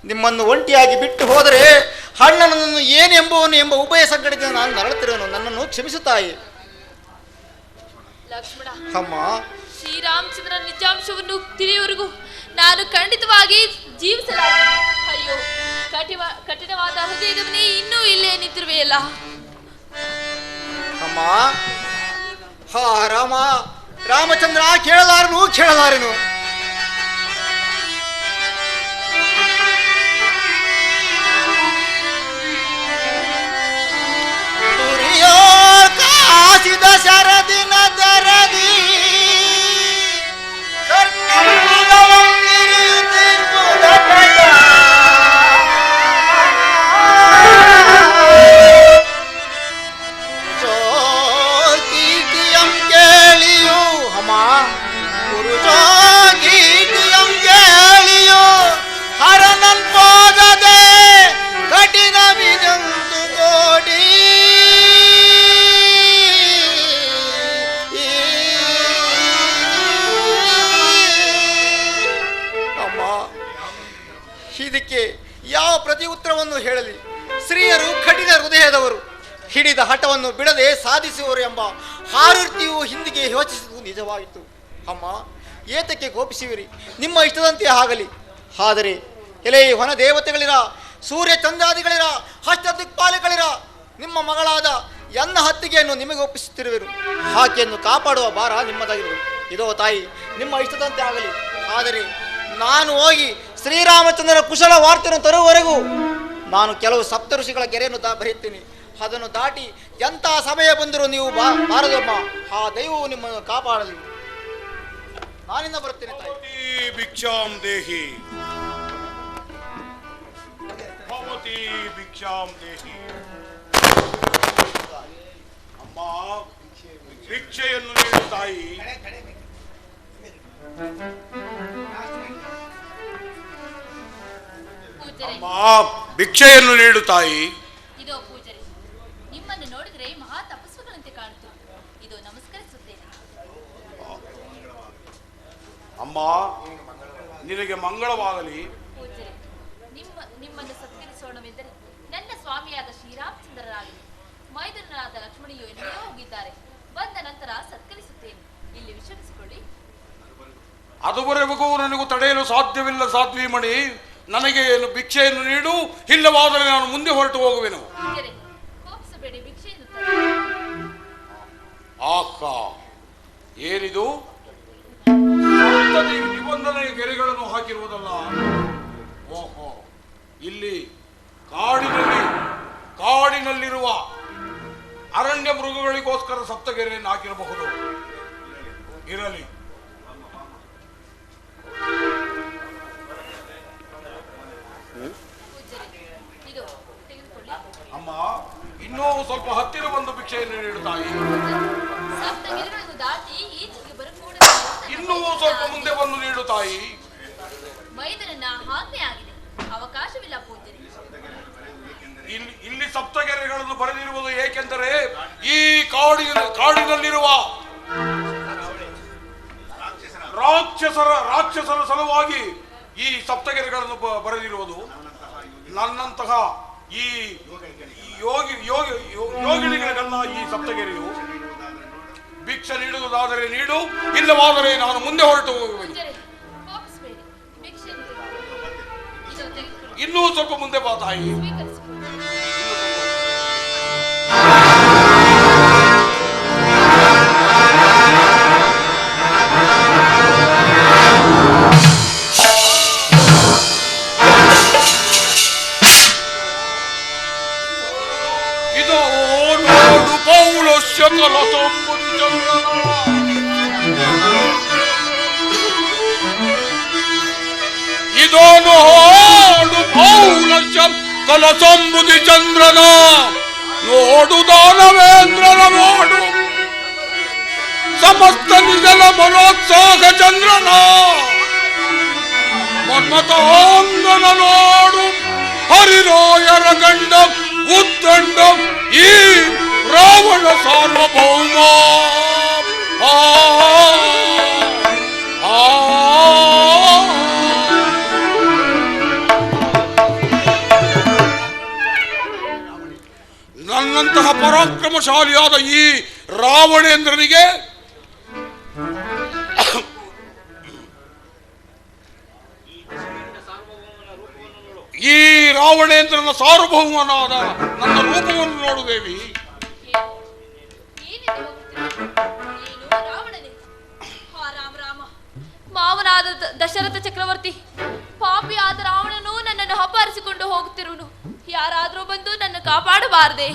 ನಿಮ್ಮನ್ನು ಒಂಟಿಯಾಗಿ ಬಿಟ್ಟು ಹೋದರೆ ಅಣ್ಣನನ್ನು ಏನೆಂಬುವನು ಎಂಬ ಉಭಯ ಸಂಕಟದಿಂದ ನಾನು ನರಳುತ್ತಿರುವನು. ನನ್ನನ್ನು ಕ್ಷಮಿಸುತ್ತಾಯಿ ಲಕ್ಷ್ಮಣ. ಅಮ್ಮ, ಶ್ರೀರಾಮಚಂದ್ರನ ನಿಜಾಂಶವನ್ನು ತಿಳಿಯುವವರೆಗೂ ನಾನು ಖಂಡಿತವಾಗಿ ಜೀವಿಸಲಾರೆ. ಅಯ್ಯೋ, ಕಠಿಣವಾದ ಹೃದಯದವನೇ ಇನ್ನೂ ಇಲ್ಲೇ ನಿಂತಿರುವೆಯಲ್ಲ. ಅಮ್ಮ, ಹಾ ರಾಮ, ರಾಮಚಂದ್ರ ಕೇಳಲಾರನು. ಕಾಸಿದ ಶರದಿನ ದರದಿ ಕೇಳಿಯು ಅಮ್ಮ, ಪುರುಷೋಗೀಟಿಯಂ ಕೇಳಿಯು ಹರನನ್ ಹೋಗದೆ ಕಠಿಣ ವಿದಂತು ಕೋಡಿ ದೇಹದವರು ಹಿಡಿದ ಹಠವನ್ನು ಬಿಡದೆ ಸಾಧಿಸುವರು ಎಂಬ ಹಾರತಿಯು ಹಿಂದಿಗೆ ಯೋಚಿಸುವುದು ನಿಜವಾಯಿತು. ಅಮ್ಮ, ಏತಕ್ಕೆ ಕೋಪಿಸುವಿರಿ? ನಿಮ್ಮ ಇಷ್ಟದಂತೆ ಆಗಲಿ. ಆದರೆ ಎಲೆ ಹೊನ ದೇವತೆಗಳಿರ, ಸೂರ್ಯ ಚಂದ್ರಾದಿಗಳಿರ, ಅಷ್ಟ ದಿಕ್ಪಾಲಗಳಿರ, ನಿಮ್ಮ ಮಗಳಾದ ಎನ್ನ ಹತ್ತಿಗೆಯನ್ನು ನಿಮಗೆ ಒಪ್ಪಿಸುತ್ತಿರುವರು. ಆಕೆಯನ್ನು ಕಾಪಾಡುವ ಭಾರ ನಿಮ್ಮದಾಗಿರುವುದು. ಇದೋ ತಾಯಿ, ನಿಮ್ಮ ಇಷ್ಟದಂತೆ ಆಗಲಿ. ಆದರೆ ನಾನು ಹೋಗಿ ಶ್ರೀರಾಮಚಂದ್ರರ ಕುಶಲ ವಾರ್ತೆಯನ್ನು ತರುವವರೆಗೂ ನಾನು ಕೆಲವು ಸಪ್ತಋಷಿಗಳ ಗೆರೆಯನ್ನು ಬರೆಯುತ್ತೇನೆ. ಅದನ್ನು ದಾಟಿ ಎಂಥ ಸಮಯ ಬಂದರೂ ನೀವು ಬಾರದಮ್ಮ. ಆ ದೈವವು ನಿಮ್ಮನ್ನು ಕಾಪಾಡಲಿ. ನಾನಿಂದ ಬರುತ್ತೇನೆ ತಾಯಿ. ಭಿಕ್ಷಾಂ ದೇಹಿ, ಭವತಿ ಭಿಕ್ಷಾಂ ದೇಹಿ. ಅಮ್ಮ, ಭಿಕ್ಷೆಯನ್ನು ನೀಡು ತಾಯಿ. ಅಮ್ಮ, ಭಿಕ್ಷೆಯನ್ನು ನೀಡು ತಾಯಿ. ಇದೋ ಪೂಜಾರಿ, ನಿಮ್ಮನ್ನು ನೋಡಿದ್ರೆ ಮಹಾ ತಪಸ್ಸುಗಳಂತೆ ಕಾಣ್ತು. ಇದು ನಮಸ್ಕರಿಸುತ್ತೇನೆ. ಅಮ್ಮ, ನಿನಗೆ ಮಂಗಳವಾಗಲಿ. ಪೂಜಾರಿ, ನಿಮ್ಮನ್ನು ಸತ್ಕರಿಸೋಣವೆಂದರೆ ನನ್ನ ಸ್ವಾಮಿಯಾದ ಶ್ರೀರಾಮಚಂದ್ರರಾಗಲಿ ಮೈದುನರಾದ ಲಕ್ಷ್ಮಣಿಯು ಎಲ್ಲಿಯೋ ಹೋಗಿದ್ದಾರೆ. ಬಂದ ನಂತರ ಸತ್ಕರಿಸುತ್ತೇನೆ. ಇಲ್ಲಿ ವಿಶ್ರಮಿಸಿಕೊಳ್ಳಿ. ಅದುವರೆಗೂ ನನಗೂ ತಡೆಯಲು ಸಾಧ್ಯವಿಲ್ಲ ಸಾಧ್ವೀಮಣಿ. ನನಗೆ ಭಿಕ್ಷೆಯನ್ನು ನೀಡು, ಇಲ್ಲವಾದರೆ ನಾನು ಮುಂದೆ ಹೊರಟು ಹೋಗುವೆನು. ಕೋಪಿಸಬೇಡಿ, ಭಿಕ್ಷೆಯನ್ನು ಆಕ್ಕ, ಏನಿದು? ನಿಬಂಧನೆಯ ಗೆರೆಗಳನ್ನು ಹಾಕಿರುವುದಲ್ಲ. ಓಹೋ, ಇಲ್ಲಿ ಕಾಡಿನಲ್ಲಿರುವ ಅರಣ್ಯ ಮೃಗಗಳಿಗೋಸ್ಕರ ಸಪ್ತಗೆರೆಯನ್ನು ಹಾಕಿರಬಹುದು. ಇರಲಿ. ಅಮ್ಮ, ಇನ್ನೂ ಸ್ವಲ್ಪ ಹತ್ತಿರ ಬಂದು ಭಿಕ್ಷೆಯನ್ನು ನೀಡುತ್ತಾಯಿ. ಇನ್ನೂ ಸ್ವಲ್ಪ ಮುಂದೆ ಬಂದು ನೀಡುತ್ತಾಯಿ. ಮೈದನನ್ನ ಆಜ್ಞೆ ಆಗಿದೆ, ಅವಕಾಶವಿಲ್ಲ ಪೂಜಾರಿ. ಇಲ್ಲಿ ಸಪ್ತಗೆರೆಗಳನ್ನು ಬರೆದಿರುವುದು ಏಕೆಂದರೆ ಈ ಕಾಡಿನಲ್ಲಿರುವ ರಾಕ್ಷಸರ ಸಲುವಾಗಿ ಈ ಸಪ್ತಗೆರೆಗಳನ್ನು ಬರೆದಿರುವುದು. ನನ್ನಂತಹ ಈ ಯೋಗಿಗಳಿಗೆಲ್ಲ ಈ ಸಪ್ತಗೆರೆಯು. ಭಿಕ್ಷೆ ನೀಡುವುದಾದರೆ ನೀಡು, ಇಲ್ಲವಾದರೆ ನಾನು ಮುಂದೆ ಹೊರಟು ಹೋಗುವೆನು. ಇನ್ನೂ ಸ್ವಲ್ಪ ಮುಂದೆ ಬಾ ತಾಯಿ. ಇದೋ ನೋಡು ಪೌಲಸ್ಯ ಕಲಸಂಬುದಿ ಚಂದ್ರನ, ನೋಡು ದಾನವೇಂದ್ರನ ನೋಡು, ಸಮಸ್ತ ನಿಜಲ ಮನೋತ್ಸಾಹ ಚಂದ್ರನ, ಮನ್ಮಥಾಂಗನ ನೋಡು, ಹರಿರಾಯರ ಗಂಡ ಉತ್ತಂಡ ಈ ರಾವಣ ಸಾರ್ವಭೌಮ. ನನ್ನಂತಹ ಪರಾಕ್ರಮಶಾಲಿಯಾದ ಈ ರಾವಣೇಂದ್ರನಿಗೆ ಈ ರಾವಣೇಂದ್ರನ ಸಾರ್ವಭೌಮನಾದ ನನ್ನ ರೂಪವನ್ನು ನೋಡುದೇವಿ. ಮಾವನಾದ ದಶರಥ ಚಕ್ರವರ್ತಿ, ಪಾಪಿಯಾದ ರಾವಣನು ನನ್ನನ್ನು ಅಪಹರಿಸಿಕೊಂಡು ಹೋಗುತ್ತಿರುವನು. ಯಾರಾದರೂ ಬಂದು ನನ್ನ ಕಾಪಾಡಬಾರದೆ?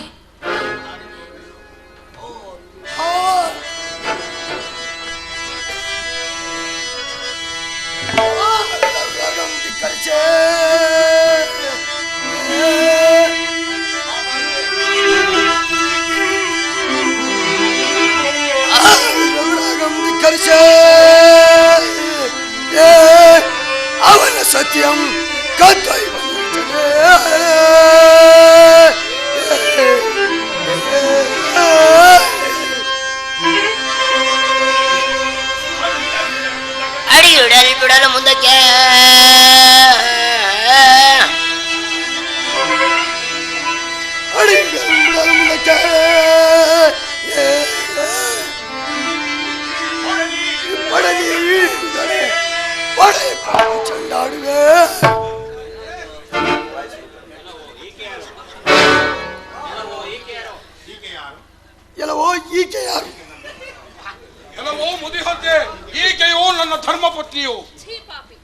ಅವನ ಸತ್ಯಂ ಕತ್ತೊಯ್ವ ಅಡಿಯುಡಲಿ ಬಿಡಲು ಮುಂದಕ್ಕೆ ಅಡಿಯುಡಲಿ ಚಂಡಾಡುವೆ. ಎಲ್ಲವೋ ಈಕೆ ಯಾರು? ಎಲ್ಲವೋ ಮುದಿಹದ್ದೆ, ಈಕೆಯೋ ನನ್ನ ಧರ್ಮಪತ್ನಿಯು. ಛೀ ಪಾಪಿ,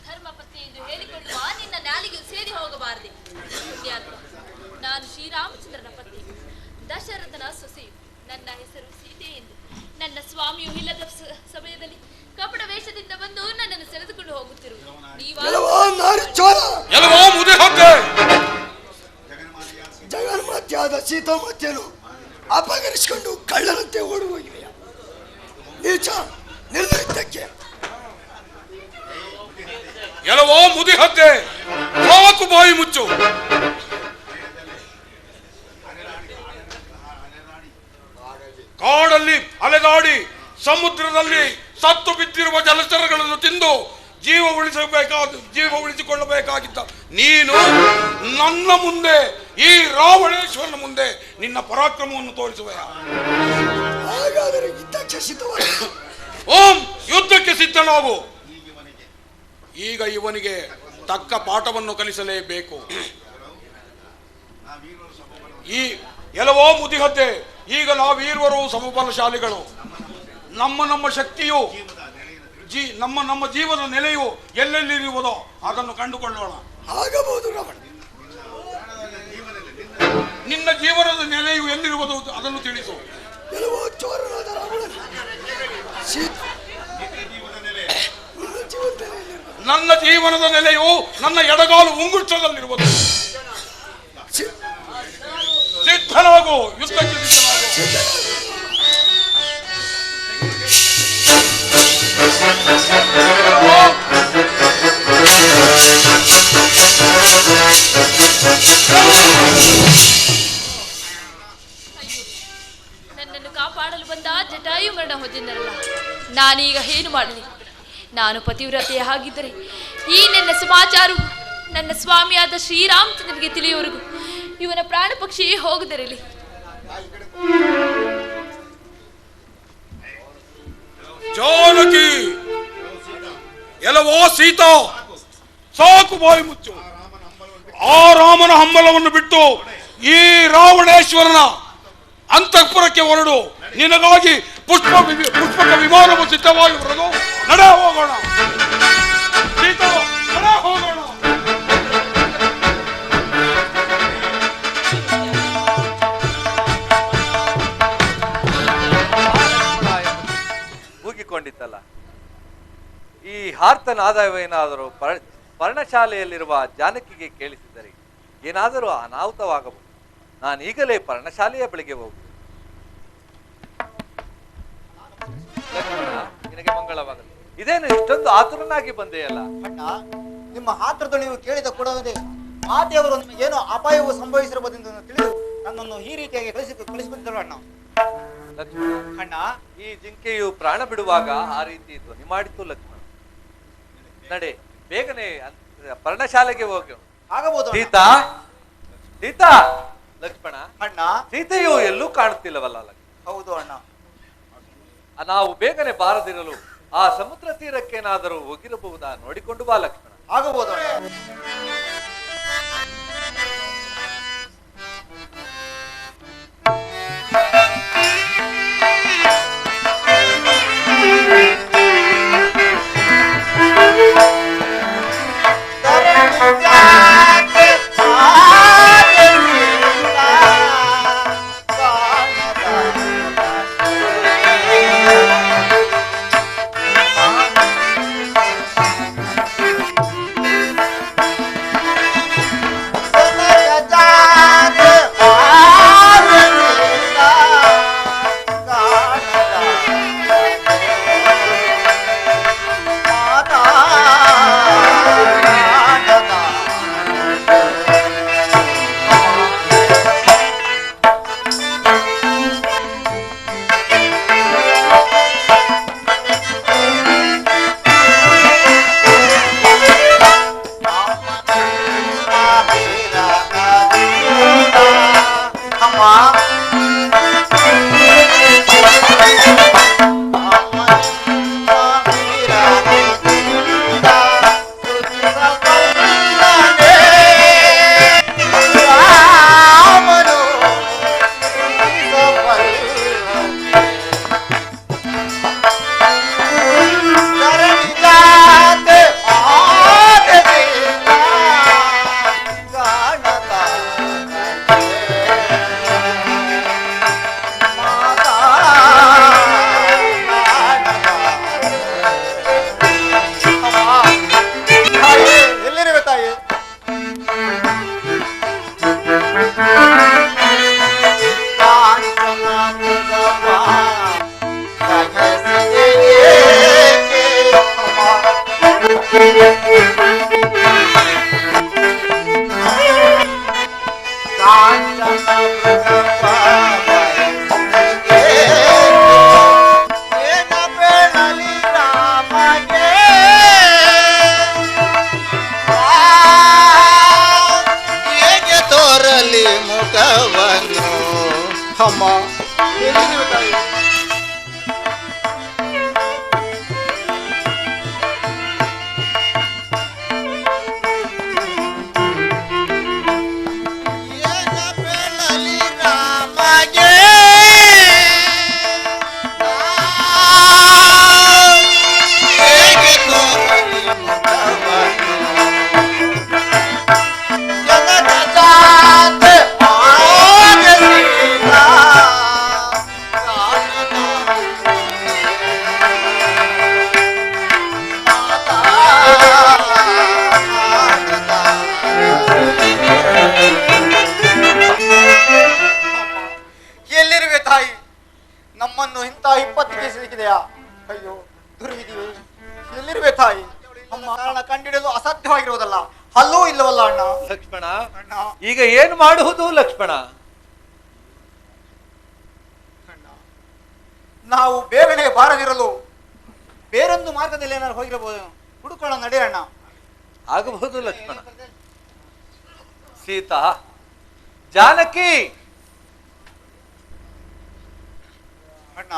ಧರ್ಮಪತ್ನಿ ಎಂದು ಹೇಳಿಕೊಳ್ಳುವ ನಿನ್ನ ನಾಲಿಗೆಯು ಸೇರಿ ಹೋಗಬಾರದೆ. ಪುಣ್ಯಾತ್ಮ, ನಾನು ಶ್ರೀರಾಮಚಂದ್ರನ ಪತ್ನಿ, ದಶರಥನ ಸೊಸೆಯು. ನನ್ನ ಹೆಸರು ಸೀತೆ ಎಂದು. ನನ್ನ ಸ್ವಾಮಿಯು ಇಲ್ಲದ ಸಮಯದಲ್ಲಿ ಕಪಟ ವೇಷದಿಂದ ಬಂದು ನನ್ನನ್ನು ಸೆಳೆದುಕೊಂಡು ಹೋಗುತ್ತಿರುವುದು ಎಲ್ಲವೋ ನಾರಿ ಚೋರ. ಎಲ್ಲವೋ ಮುದಿಹದ್ದೆ, ಜಗನ್ಮಾತ್ಯಾದ ಸೀತಾಮಾತೆಯನ್ನು ಅಪಹರಿಸಿಕೊಂಡು ಕಳ್ಳರಂತೆ ಓಡಿ ಹೋಗಿವೆಯ. ನೀಚ ನಿರ್ಲಕ್ಷ್ಯಕ್ಕೆ. ಎಲ್ಲವೋ ಮುದಿಹದ್ದೆ, ಸಾಕು ಬಾಯಿ ಮುಚ್ಚು. ಕಾಡಲ್ಲಿ ಅಲೆದಾಡಿ ಸಮುದ್ರದಲ್ಲಿ ಸತ್ತು ಬಿದ್ದಿರುವ ಜಲಚರಗಳನ್ನು ತಿಂದು ಜೀವ ಉಳಿಸಿಕೊಳ್ಳಬೇಕಾಗಿದ್ದ ನೀನು ನನ್ನ ಮುಂದೆ, ಈ ರಾವಣೇಶ್ವರನ ಮುಂದೆ ನಿನ್ನ ಪರಾಕ್ರಮವನ್ನು ತೋರಿಸುವೆಯ? ಹಾಗಾದರೆ ಯುದ್ಧಕ್ಕೆ ಸಿದ್ಧವಾಗಿ. ಓಂ, ಯುದ್ಧಕ್ಕೆ ಸಿದ್ಧನಾಗು. ಈಗ ಇವನಿಗೆ ತಕ್ಕ ಪಾಠವನ್ನು ಕಲಿಸಲೇಬೇಕು. ಈ ಎಲ್ಲವೋ ಮುದಿಹದ್ದೆ, ಈಗ ನಾವೀರ್ವರು ಸಮಬಲಶಾಲಿಗಳು. ನಮ್ಮ ಶಕ್ತಿಯು ನಮ್ಮ ಜೀವದ ನೆಲೆಯು ಎಲ್ಲೆಲ್ಲಿರುವುದೋ ಅದನ್ನು ಕಂಡುಕೊಳ್ಳೋಣ. ಆಗಬಹುದು ರಾವಣ. ನಿನ್ನ ಜೀವನದ ನೆಲೆಯು ಎಲ್ಲಿರುವುದು ಅದನ್ನು ತಿಳಿಸು. ಎಲ್ಲವೋ ಚೋರನಾದ ರಾವಣ. ನನ್ನ ಜೀವನದ ನೆಲೆಯು ನನ್ನ ಎಡಗಾಲು ಉಂಗುಷ್ಟದಲ್ಲಿರುವುದು. ಸಿದ್ಧನಾಗು, ಯುದ್ಧಕ್ಕೆ ಸಿದ್ಧನಾಗು. ನನ್ನನ್ನು ಕಾಪಾಡಲು ಬಂದ ಜಟಾಯು ಮರಣ ಹೊಂದಿದ್ದರಲ್ಲ, ನಾನೀಗ ಏನು ಮಾಡಲಿ? ನಾನು ಪತಿವ್ರತೆಯ ಹಾಗಿದ್ದರೆ ಈ ನನ್ನ ಸಮಾಚಾರವು ನನ್ನ ಸ್ವಾಮಿಯಾದ ಶ್ರೀರಾಮಚಂದ್ರನಿಗೆ ತಿಳಿಯುವವರೆಗೂ ಇವನ ಪ್ರಾಣ ಪಕ್ಷಿಯೇ ಹೋಗದಿರಲಿ. ಜಾನಕಿ, ಎಲ್ಲವೋ ಸೀತಾ, ಸಾಕು ಬಾಯಿ ಮುಚ್ಚು. ಆ ರಾಮನ ಹಂಬಲವನ್ನು ಬಿಟ್ಟು ಈ ರಾವಣೇಶ್ವರನ ಅಂತಃಪುರಕ್ಕೆ ಹೊರಡು. ನಿನಗಾಗಿ ಪುಷ್ಪಕ ವಿಮಾನವು ಸಿದ್ಧವಾಗಿ ಬರಲು. ನಡೆ ಹೋಗೋಣ ಸೀತಾ, ನಡೆ ಹೋಗೋಣ. ಮುಗಿಕೊಂಡಿತ್ತಲ್ಲ. ಈ ಹಾರ್ತನಾದವೇನಾದರೂ ಪರ್ಣಶಾಲೆಯಲ್ಲಿರುವ ಜಾನಕಿಗೆ ಕೇಳಿಸಿದರೆ ಏನಾದರೂ ಅನಾಹುತವಾಗಬಹುದು. ನಾನೀಗಲೇ ಪರ್ಣಶಾಲೆಯ ಬಳಿಗೆ ಹೋಗು. ನಿನಗೆ ಮಂಗಳವಾಗಲಿ. ಇದೇನು ಇಷ್ಟೊಂದು ಆತುರನಾಗಿ ಬಂದೆಯಲ್ಲ? ಅಣ್ಣ, ನಿಮ್ಮ ಆತುರದ ನೀವು ಕೇಳಿದ ಕೂಡಲೇ ಮಾತೆಯವರು ನಿಮಗೇನೋ ಅಪಾಯವು ಸಂಭವಿಸಿರಬಹುದೆಂದು ತಿಳಿದು ನನ್ನನ್ನು ಈ ರೀತಿಯಾಗಿ ಕಳಿಸಿಬಿಟ್ಟರು ಅಣ್ಣ. ಅಣ್ಣ, ಈ ಜಿಂಕೆಯು ಪ್ರಾಣ ಬಿಡುವಾಗ ಆ ರೀತಿ ಧ್ವನಿ ಮಾಡಿತ್ತು ಲಕ್ಷ್ಮಣ. ನಡೆ, ಬೇಗನೆ ಪರ್ಣಶಾಲೆಗೆ ಹೋಗಿ. ಆಗಬಹುದು ಸೀತಾ, ಸೀತಾ. ಲಕ್ಷ್ಮಣ, ಅಣ್ಣ, ಸೀತೆಯು ಎಲ್ಲೂ ಕಾಣುತ್ತಿಲ್ಲವಲ್ಲ? ಹೌದು ಅಣ್ಣ. ನಾವು ಬೇಗನೆ ಬಾರದಿರಲು ಆ ಸಮುದ್ರ ತೀರಕ್ಕೇನಾದರೂ ಹೋಗಿರಬಹುದಾ? ನೋಡಿಕೊಂಡು ಬಾ ಲಕ್ಷ್ಮಣ. ಆಗಬಹುದು ಅಣ್ಣ. ಹೇಗೆ ತೋರಲಿ ಮುಖವನ್ನು ಅಮ್ಮ ಎಲ್ಲಿರುವೆ ತಾಯಿ? ನಮ್ಮನ್ನು ಇಂಥ ವಿಪತ್ತಿಗೆ ಸಿಲುಕಿದೆಯಾ? ಅಯ್ಯೋ ದುರ್ವಿಧಿಯೇ, ಎಲ್ಲಿರುವೆ ತಾಯಿ? ನಮ್ಮ ಕಾರಣ ಕಂಡಿಡಲು ಅಸಾಧ್ಯವಾಗಿರುವುದಲ್ಲ, ಅಲ್ಲೂ ಇಲ್ಲವಲ್ಲ ಅಣ್ಣ. ಲಕ್ಷ್ಮಣ, ಈಗ ಏನು ಮಾಡುವುದು ಲಕ್ಷ್ಮಣ? ನಾವು ಬೇಗನೆ ಬಾರದಿರಲು ಬೇರೊಂದು ಮಾರ್ಗದಲ್ಲಿ ಏನಾದ್ರು ಹೋಗಿರಬಹುದು, ಹುಡುಕೋಣ ನಡೆ ಅಣ್ಣ. ಆಗಬಹುದು ಲಕ್ಷ್ಮಣ. ಸೀತಾ, ಜಾನಕಿ, ಅಣ್ಣ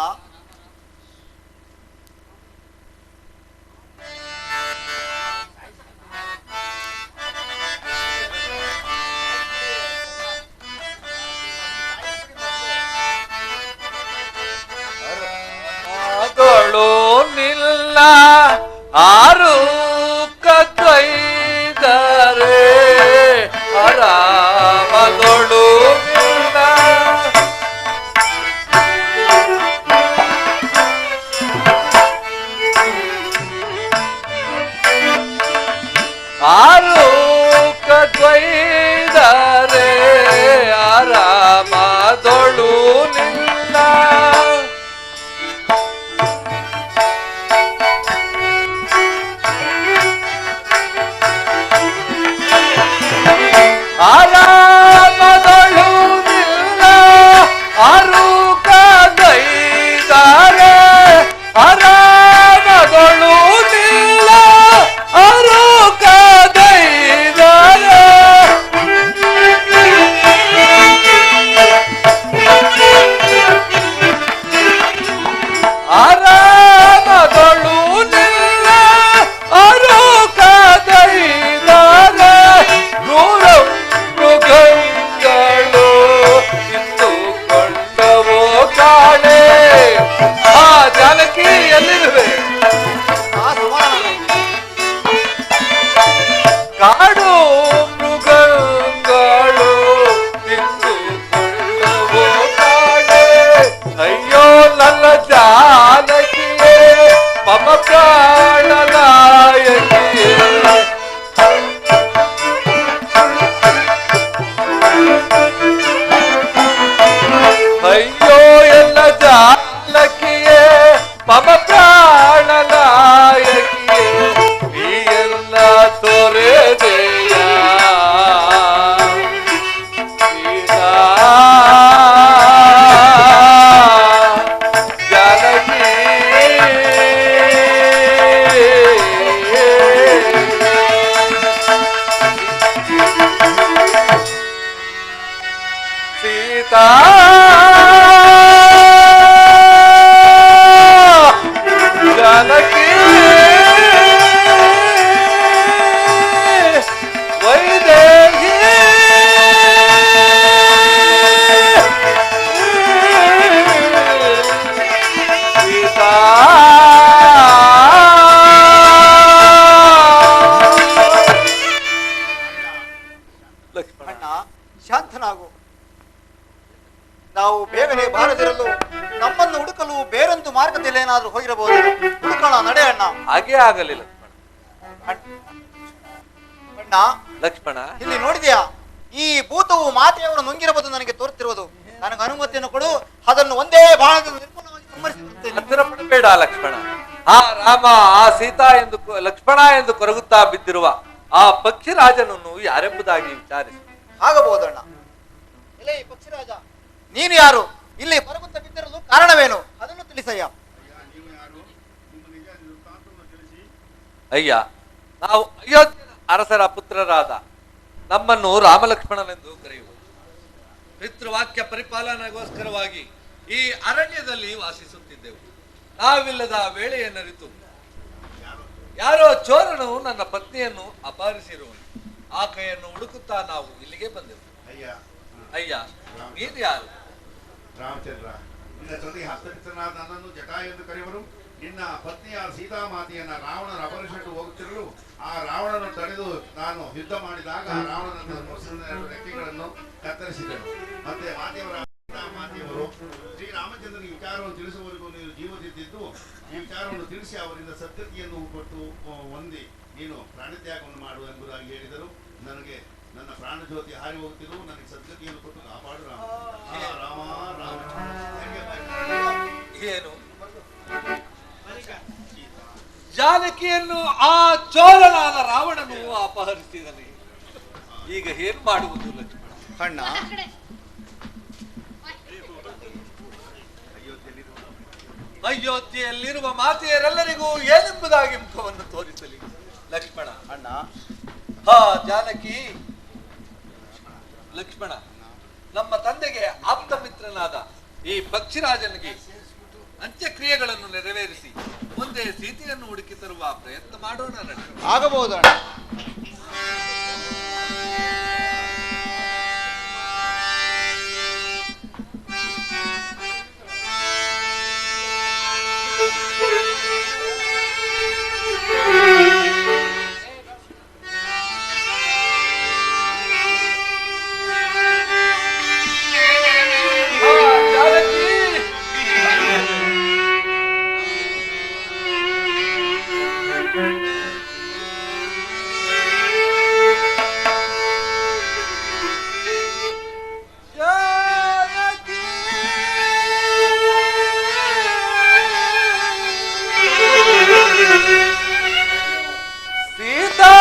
ಅದೊಳು ನಿಲ್ಲ ಆರು ಕೈದರೆ ಆರಾಮದೊಳು ನಿಲ್ಲ ಆರು ಕೈದರೆ ಆರಾಮದೊಳು ನಿಲ್ಲ ಆರಾಮದೊಳು ನಿಲ್ಲ ಆರು ಕೈದರೆ ಆರಾಮದೊಳು ನಿಲ್ಲ ಆರು ಕೈದರೆ ಆರಾಮದೊಳು ನಿಲ್ಲ ಆರು ಕೈದರೆ ನೂರ ಮೃಗಗಳು ಇಂದು ಕೊಂಡವೋ ಕಾಳೆ. ಆ ಜಾನಕಿ ಎಲ್ಲಿರುವೆ? ಕಾಡು ಮೃಗಗಳು ಇಂದು ಕೊಂಡವೋ ಕಾಳೆ. ಅಯ್ಯೋ ನನ್ನ ಜಾನಕಿಯೇ, ಮಮ ಪ್ರಾಣನಾಯಕಿಯೇ, ಅಯ್ಯೋ ಎಲ್ಲ ಜಾನಕಿಯೇ, ಮಮ ಪ್ರಾಣನಾಯಕಿಯೇ, ಈ ಎಲ್ಲ ತೊರೆದೆಯ ಸೀತಾ ಜಾನಕಿ. ಸೀತಾ ಜಾನಕಿ ವೈದೇಹಿ ಸೀತಾ ಅಣ್ಣ ಶಾಂತನಾಗು. ನಾವು ಬೇಗನೆ ಬಾರದಿರಲು ನಮ್ಮನ್ನು ಹುಡುಕಲು ಬೇರೊಂದು ಮಾರ್ಗದಲ್ಲಿ ಏನಾದ್ರೂ ಹೋಗಿರಬಹುದು, ಹುಡುಕೋಣ ನಡೆ ಅಣ್ಣ. ಹಾಗೆ ಆಗಲಿಲ್ಲ ಅಣ್ಣ ಲಕ್ಷ್ಮಣ. ಇಲ್ಲಿ ನೋಡಿದ್ಯಾ, ಈ ಭೂತವು ಮಾತೆಯವರು ನುಂಗಿರಬಹುದು ನನಗೆ ತೋರುತ್ತಿರುವುದು. ನನಗೆ ಅನುಮತಿಯನ್ನು ಕೊಡು, ಅದನ್ನು ಒಂದೇ ಬಾಣದಲ್ಲಿ ನಿರ್ಮೂಲವಾಗಿ ಸಂಹರಿಸುತ್ತೇನೆ. ಹತ್ತಿರ ಪಡಬೇಡ ಲಕ್ಷ್ಮಣ. ಆ ರಾಮ, ಆ ಸೀತಾ ಎಂದು ಲಕ್ಷ್ಮಣ ಎಂದು ಕೊರಗುತ್ತಾ ಬಿದ್ದಿರುವ ಆ ಪಕ್ಷಿರಾಜನನ್ನು ಯಾರೆಂಬುದಾಗಿ ವಿಚಾರಿಸಿ. ಆಗಬಹುದಣ್ಣ. ಇಲ್ಲೇ ಈ ಪಕ್ಷಿರಾಜ, ನೀನು ಯಾರು? ಇಲ್ಲಿ ಕೊರಗುತ್ತಾ ಬಿದ್ದಿರಲು ಕಾರಣವೇನು? ಅದನ್ನು ತಿಳಿಸಯ್ಯ. ಅಯ್ಯ, ನಾವು ಅಯೋಧ್ಯೆ ಅರಸರ ಪುತ್ರರಾದ ನಮ್ಮನ್ನು ರಾಮಲಕ್ಷ್ಮಣನೆಂದು ಕರೆಯುವುದು. ಪಿತೃವಾಕ್ಯ ಪರಿಪಾಲನೆಗೋಸ್ಕರವಾಗಿ ಈ ಅರಣ್ಯದಲ್ಲಿ ವಾಸಿಸುತ್ತಿದ್ದೆವು. ನಾವಿಲ್ಲದ ವೇಳೆಯನ್ನರಿತು ಯಾರೋ ಚೋರನು ನನ್ನ ಪತ್ನಿಯನ್ನು ಅಪಹರಿಸಿರುವನು. ಆಕೆಯನ್ನು ಹುಡುಕುತ್ತಾ ನಾವು ಇಲ್ಲಿಗೆ ಬಂದೆವು. ಅಯ್ಯ, ನೀನು ಯಾರು? ರಾಮಚಂದ್ರ, ನಿನ್ನ ಜೊತೆಗೆ ಹಸ್ತಮಿತ್ರನಾದ ನನ್ನನ್ನು ಜಟಾ ಎಂದು ಕರೆಯುವರು. ನಿನ್ನ ಪತ್ನಿಯ ಸೀತಾಮಾತೆಯನ್ನ ರಾವಣನ ಅಪಹರಿಸಿಕೊಂಡು ಹೋಗುತ್ತಿರಲು ಆ ರಾವಣನ ತಡೆದು ನಾನು ಯುದ್ಧ ಮಾಡಿದಾಗ ರಾವಣನ ರೆಕ್ಕೆಗಳನ್ನು ಕತ್ತರಿಸಿದನು. ಮತ್ತೆ ಮಾತೆಯವರು ಶ್ರೀರಾಮಚಂದ್ರನಿಗೆ ವಿಚಾರವನ್ನು ತಿಳಿಸುವವರೆಗೂ ನೀನು ಜೀವದಿದ್ದು ಈ ವಿಚಾರವನ್ನು ತಿಳಿಸಿ ಅವರಿಂದ ಸದ್ಗತಿಯನ್ನು ಕೊಟ್ಟು ಹೊಂದಿ ನೀನು ಪ್ರಾಣತ್ಯಾಗವನ್ನು ಮಾಡು ಎಂಬುದಾಗಿ ಹೇಳಿದರು. ನನಗೆ ನನ್ನ ಪ್ರಾಣ ಜ್ಯೋತಿ ಹಾರಿ ಹೋಗುತ್ತಿರು, ನನಗೆ ಸದ್ಗತಿಯನ್ನು ಕೊಟ್ಟು ಕಾಪಾಡು ರಾಮ. ರಾಮ ಏನು ಜಾನಕಿಯನ್ನು ಆ ಚೋರನಾದ ರಾವಣನು ಅಪಹರಿಸಿದನೆ. ಈಗ ಏನ್ ಮಾಡುವುದು ಲಕ್ಷ್ಮಣ? ಅಣ್ಣ, ಅಯೋಧ್ಯೆಯಲ್ಲಿರುವ ಮಾತೆಯರೆಲ್ಲರಿಗೂ ಏನೆಂಬುದಾಗಿ ಮುಖವನ್ನು ತೋರಿಸಲಿ ಲಕ್ಷ್ಮಣ. ಅಣ್ಣ, ಹಾ ಜಾನಕಿ, ಲಕ್ಷ್ಮಣ, ನಮ್ಮ ತಂದೆಗೆ ಆಪ್ತ ಮಿತ್ರನಾದ ಈ ಪಕ್ಷಿರಾಜನಿಗೆ ಅಂತ್ಯಕ್ರಿಯೆಗಳನ್ನು ನೆರವೇರಿಸಿ ಮುಂದೆ ಸೀತೆಯನ್ನು ಹುಡುಕಿ ತರುವ ಪ್ರಯತ್ನ ಮಾಡೋಣ. ಆಗಬಹುದು ಅಣ್ಣ. ಸೀತಾ,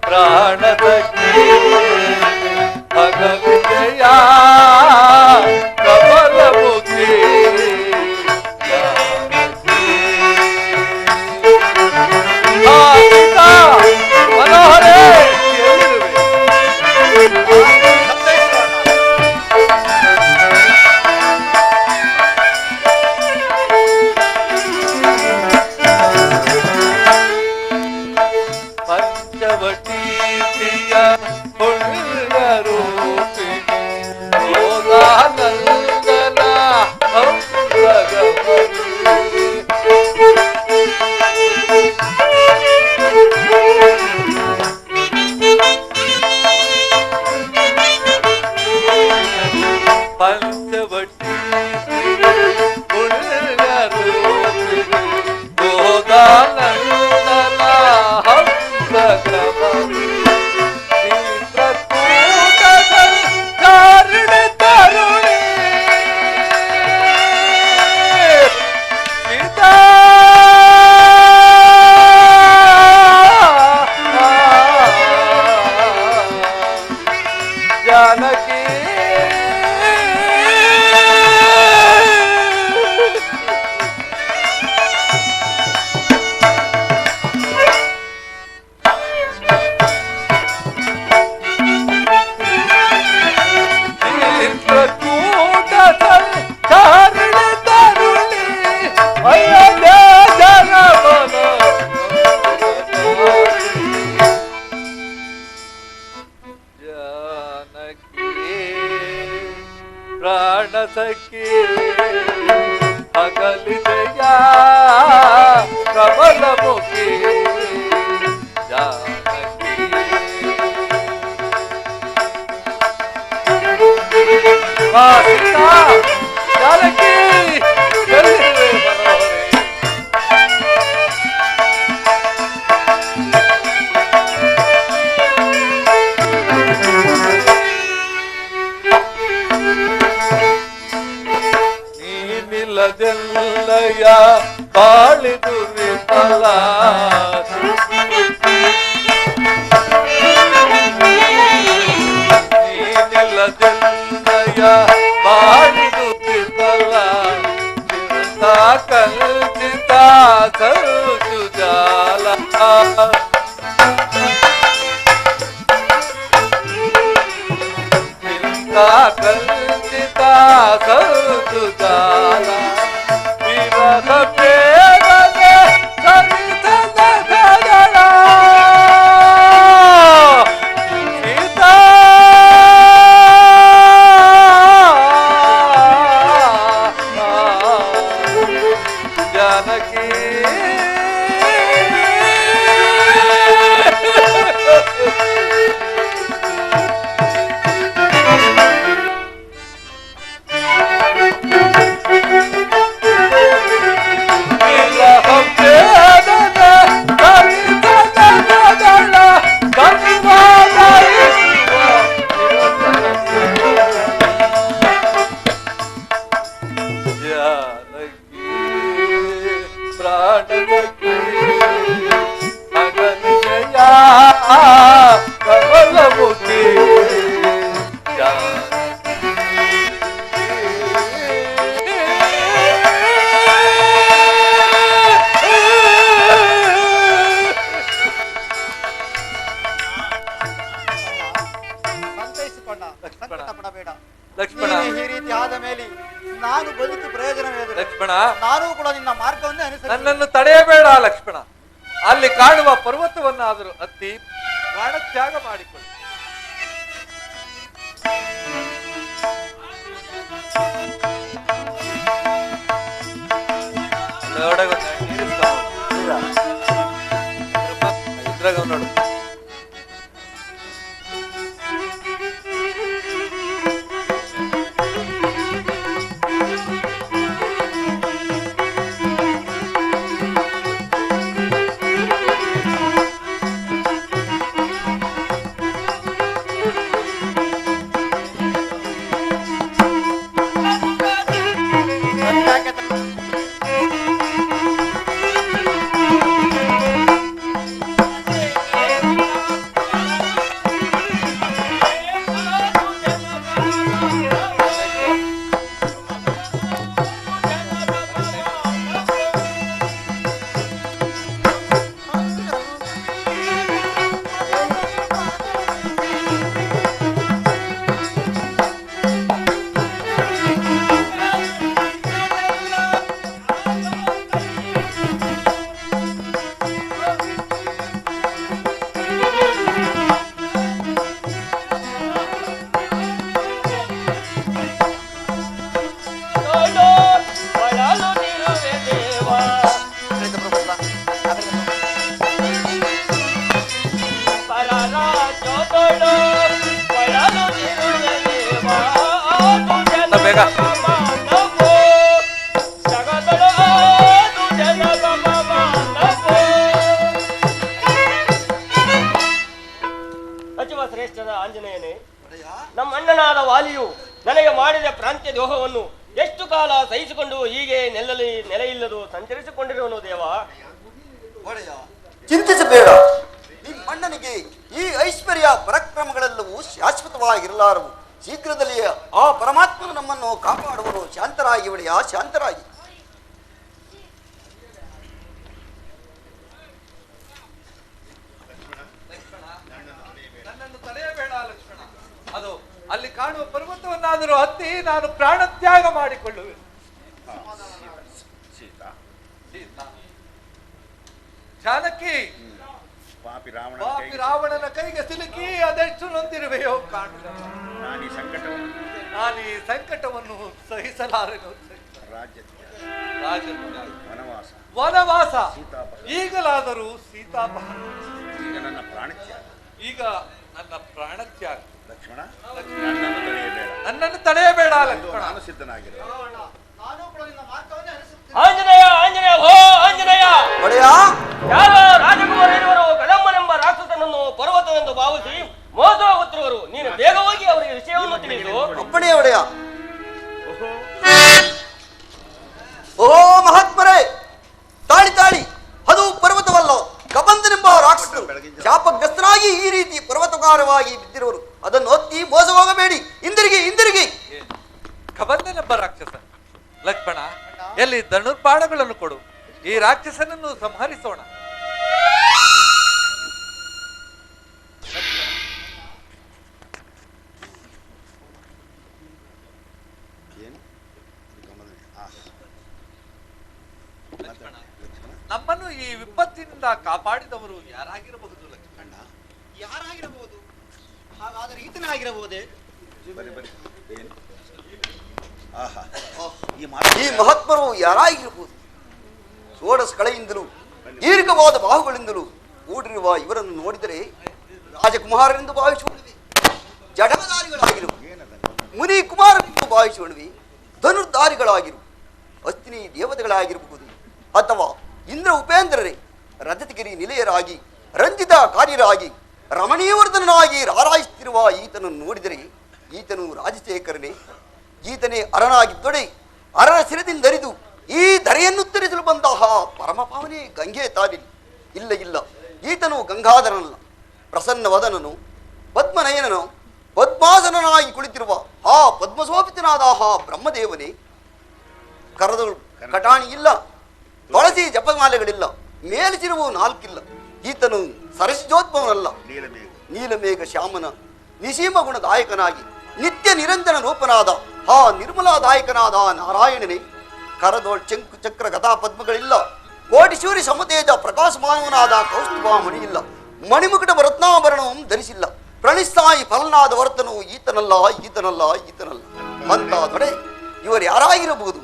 ಪ್ರಾಣದಕ್ಕೆ ಭಗವಿದೆಯ ಕಮಲ ಮುಖಿ ಮನೋಹರೇ ಪಂಚವಟೀಯ ಹುಡುಗರು ಯೋಗಾನಂದನ ಪಂಚವಟಿ ಹುಡುಗರು ಯೋಗಾನಂದನ ಹಂಸಗಮನಿ ಚಿತ್ರಕೂಟದ ಕಾರಣ ತರುಣಿ ಸೀತಾ ಜಾನಕಿ ಜಾನಕಿ ಪ್ರಾಣಸಖಿ ಅಗಲಿದೆಯ ಕಮಲಮುಖಿ ಜಾನಕಿ ಸೀತಾ ಜಾನಕಿ ಎಲ್ಲಿರುವೆ ಮನೋಹರಿ ನೀನಿಲ್ಲದೆಲ್ಲಯ ಬಾಳಿದು ವಿಫಲ ನೀನಿಲ್ಲದೆಲ್ಲಯ ಬಾಳಿದು ವಿಫಲ ಚಿಂತ ಕಲ್ಪಿತ ಸರುಜು ಜಾಲ ಕಲ್ಪಿತ ಸರುಜು ಜಾಲ ವಿರಹ ಪ್ರೇಮನೆ ಸರಿತದ ಗಗನ ಸೀತಾ ಜಾನಕಿ ಕಮಲಮುಖಿ ಸಂತೈಸಿಕೊಂಡ ಪಡಬೇಡ. ಲಕ್ಷ್ಮಣ ಈ ರೀತಿ ಆದ ಮೇಲೆ ನಾನು ಬದುಕಿ ಪ್ರಯೋಜನವೇನು? ಲಕ್ಷ್ಮಣ ನಾನು ಕೂಡ ನಿನ್ನ ಮಾರ್ಗವನ್ನೇ ಅನುಸರಿಸಿ ನನ್ನನ್ನು ತಡೆಯಬೇಡ ಲಕ್ಷ್ಮಣ. ಅಲ್ಲಿ ಕಾಣುವ ಪರ್ವತವನ್ನಾದರೂ ಹತ್ತಿ ಪ್ರಾಣತ್ಯಾಗ ಮಾಡಿಕೊಳ್ಳಿ. ಇದ್ರಾಗ ನೋಡು ಬೇಗ ಸಚಿವ ಶ್ರೇಷ್ಠದ ಆಂಜನೇಯನೇ, ನಮ್ಮ ಅಣ್ಣನಾದ ವಾಲಿಯು ನನಗೆ ಮಾಡಿದ ಪ್ರಾಂತ್ಯ ದ್ರೋಹವನ್ನು ಎಷ್ಟು ಕಾಲ ಸಹಿಸಿಕೊಂಡು ಹೀಗೆ ನೆಲೆಯಿಲ್ಲದು ಸಂಚರಿಸಿಕೊಂಡಿರುವನು ದೇವ. ಚಿಂತಿಸಬೇಡ. ನಿಮ್ಮಣ್ಣನಿಗೆ ಈ ಐಶ್ವರ್ಯ ಪರಾಕ್ರಮಗಳೆಲ್ಲವೂ ಶಾಶ್ವತವಾಗಿರಲಾರವು. ಶೀಘ್ರದಲ್ಲಿಯೇ ಆ ಪರಮಾತ್ಮನು ನಮ್ಮನ್ನು ಕಾಪಾಡುವನು. ಶಾಂತರಾಗಿ ಒಡೆಯ, ಶಾಂತರಾಗಿ. ನನ್ನನ್ನು ತಡೆಯಬೇಡ ಲಕ್ಷ್ಮಣ. ಅದು ಅಲ್ಲಿ ಕಾಣುವ ಪರ್ವತವನ್ನಾದರೂ ಹತ್ತಿ ನಾನು ಪ್ರಾಣತ್ಯಾಗ ಮಾಡಿಕೊಳ್ಳುವೆ. ಜಾನಕಿ, ಪಾಪಿ ರಾವಣನ ಕೈಗೆ ಸಿಲುಕಿ ಅದೆಷ್ಟು ನೊಂದಿರುವೆಯೋ ಕಾಣುವ. ನಾನು ಈ ಸಂಕಟ ನಾನು ಈ ಸಂಕಟವನ್ನು ಸಹಿಸಲಾರೆನು. ವನವಾಸ ವನವಾಸ ಈಗಲಾದರೂ ಸೀತಾಪಹರಣ. ಈಗ ನನ್ನ ಪ್ರಾಣತ್ಯಾಗ. ಈಗ ನನ್ನ ಪ್ರಾಣತ್ಯಾಗ. ಲಕ್ಷ್ಮಣ, ನನ್ನನ್ನು ತಡೆಯಬೇಡ. ನನ್ನನ್ನು ತಡೆಯಬೇಡ ಲಕ್ಷ್ಮಣ. ನಾನು ಸಿದ್ಧನಾಗಿರುವೆ. ಆಂಜನೇಯ, ಆಂಜನೇಯ, ಓ ಆಂಜನೇಯ! ಯಾವ ರಾಜಕುಮಾರರು ಕದಂಬನೆಂಬ ರಾಕ್ಷಸನನ್ನು ಪರ್ವತವೆಂದು ಭಾವಿಸಿ ಮೋಸ ಹೋಗುತ್ತಿರುವರು. ನೀನು ಬೇಗ ಹೋಗಿ ಅವರಿಗೆ ವಿಷಯವನ್ನು ತಿಳಿಸು. ಅಪ್ಪಣೆ ಒಡೆಯ. ಓ ಮಹಾತ್ಮರೇ, ತಾಳಿ ತಾಳಿ, ಅದು ಪರ್ವತವಲ್ಲ, ಕಬಂದನೆಂಬ ರಾಕ್ಷಸರು ಶಾಪಗ್ರಸ್ತರಾಗಿ ಈ ರೀತಿ ಪರ್ವತಕಾರವಾಗಿ ಬಿದ್ದಿರುವರು. ಅದನ್ನು ಒತ್ತಿ ಮೋಸ ಹೋಗಬೇಡಿ. ಹಿಂದಿರುಗಿ, ಹಿಂದಿರುಗಿ. ಕಬಂದನೆಂಬ ರಾಕ್ಷಸ ಲಕ್ಷ್ಮಣ, ಎಲ್ಲಿ ಧನುರ್ಬಾಣಗಳನ್ನು ಕೊಡು, ಈ ರಾಕ್ಷಸನನ್ನು ಸಂಹರಿಸೋಣ. ನಮ್ಮನ್ನು ಈ ವಿಪತ್ತಿನಿಂದ ಕಾಪಾಡಿದವರು ಯಾರಾಗಿರಬಹುದು ಲಕ್ಷ್ಮಣ? ಯಾರಾಗಿರಬಹುದು? ಹಾಗಾದರೆ ಈತನೇ ಆಗಿರಬಹುದೇ? ಈ ಮಹಾತ್ಮರು ಯಾರಾಗಿರಬಹುದು? ಷೋಡಶ ಕಳೆಯಿಂದಲೂ ದೀರ್ಘವಾದ ಬಾಹುಗಳಿಂದಲೂ ಕೂಡಿರುವ ಇವರನ್ನು ನೋಡಿದರೆ ರಾಜಕುಮಾರರೆಂದು ಭಾವಿಸುವಳುವೆ, ಜಡಧಾರಿಗಳಾಗಿರು, ಮುನಿ ಕುಮಾರರೆಂದು ಭಾವಿಸುವಳುವೆ, ಧನುರ್ಧಾರಿಗಳಾಗಿರು, ಅಸ್ತಿನಿ ದೇವತೆಗಳಾಗಿರಬಹುದು, ಅಥವಾ ಇಂದ್ರ ಉಪೇಂದ್ರರೇ ರಜತಗಿರಿ ನಿಲಯರಾಗಿ ರಂಜಿತ ಕಾರ್ಯರಾಗಿ ರಮಣೀಯವರ್ಧನಾಗಿ ರಾರಾಯಿಸುತ್ತಿರುವ ಈತನನ್ನು ನೋಡಿದರೆ ಈತನು ರಾಜಶೇಖರನೇ, ಈತನೇ ಅರನಾಗಿದ್ದೊಡೆ ಅರನ ಶಿರದಿಂದರಿದು ಈ ಧರೆಯನ್ನು ತರಿಸಲು ಬಂತಹ ಪರಮಪಾವನೆ ಗಂಗೆ ತಾವಿಲಿ. ಇಲ್ಲ ಇಲ್ಲ, ಈತನು ಗಂಗಾಧರನಲ್ಲ, ಪ್ರಸನ್ನವದನನು, ಪದ್ಮನಯನನು, ಪದ್ಮಾಸನನಾಗಿ ಕುಳಿತಿರುವ ಆ ಪದ್ಮಶೋಭಿತನಾದ ಆ ಬ್ರಹ್ಮದೇವನೇ. ಕರದಳು ಕಟಾಣಿ ಇಲ್ಲ, ತುಳಸಿ ಜಪಮಾಲೆಗಳಿಲ್ಲ, ಮೇಲ್ಚಿರುವು ನಾಲ್ಕಿಲ್ಲ. ಈತನು ಸರಸಿಜೋದ್ಭವನಲ್ಲ, ನೀಲಮೇಘ ಶ್ಯಾಮನ ನಿಸೀಮ ಗುಣದಾಯಕನಾಗಿ ನಿತ್ಯ ನಿರಂಜನ ರೂಪನಾದ ಆ ನಿರ್ಮಲಾದಾಯಕನಾದ ನಾರಾಯಣನೇ. ಕರದೋಳ್ ಚಂಕು ಚಕ್ರ ಗತಾ ಪದ್ಮಗಳಿಲ್ಲ, ಕೋಟಿ ಸೂರ್ಯ ಸಮತೇಜ ಪ್ರಕಾಶಮಾನವನಾದ ಕೌಸ್ತುಭ ಮಣಿಯಿಲ್ಲ, ಮಣಿಮುಕುಟ ರತ್ನಾಭರಣವನ್ನು ಧರಿಸಿಲ್ಲ, ಪ್ರಣಿಸ್ತಾಯಿ ಫಲನಾದ ವರ್ತನು ಈತನಲ್ಲ, ಈತನಲ್ಲ, ಈತನಲ್ಲ ಅಂತ ದೊಡೆ ಇವರು ಯಾರಾಗಿರಬಹುದು?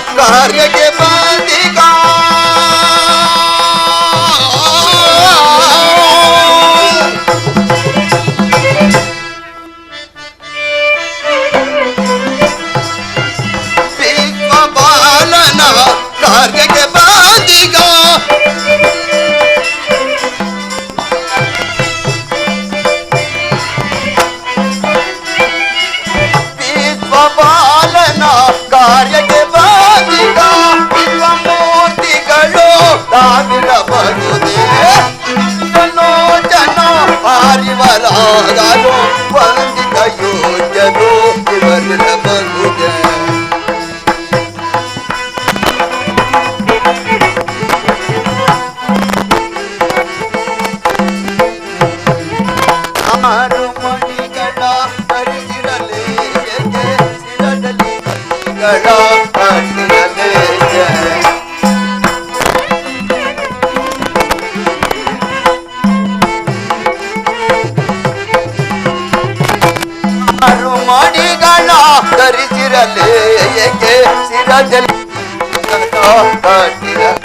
ಕಾರ್ಯಕ್ಕೆ ಬಂದಿಗ ಬಾಲನ ಕಾರ್ಯಕ್ಕೆ ಬಂದಿಗ ಬಾಲನ ಕಾರ್ಯಕ್ಕೆ ಬಾಧಿಗ ಮೂರ್ತಿಗಳು ತಾವಿರಬಹುದೇ ಜನ ಆರಿವರಾಗಲು ವಂದಿತ ಯೋಗ್ಯರು ಇವರಿರಬಹುದೇ. ಆರು ಮಣಿಗಳ ಹರಿದಿರಲೇ ಸಿರದಲ್ಲಿ ಮಣಿಗಳ ಹರಿದಿರಲೇ ಆರು ಮಣಿಗಳ ಧರಿಸಿರಲೇ ಏಕೆ ಸಿರದಲ್ಲಿ ಹರಿದಿರಲೇ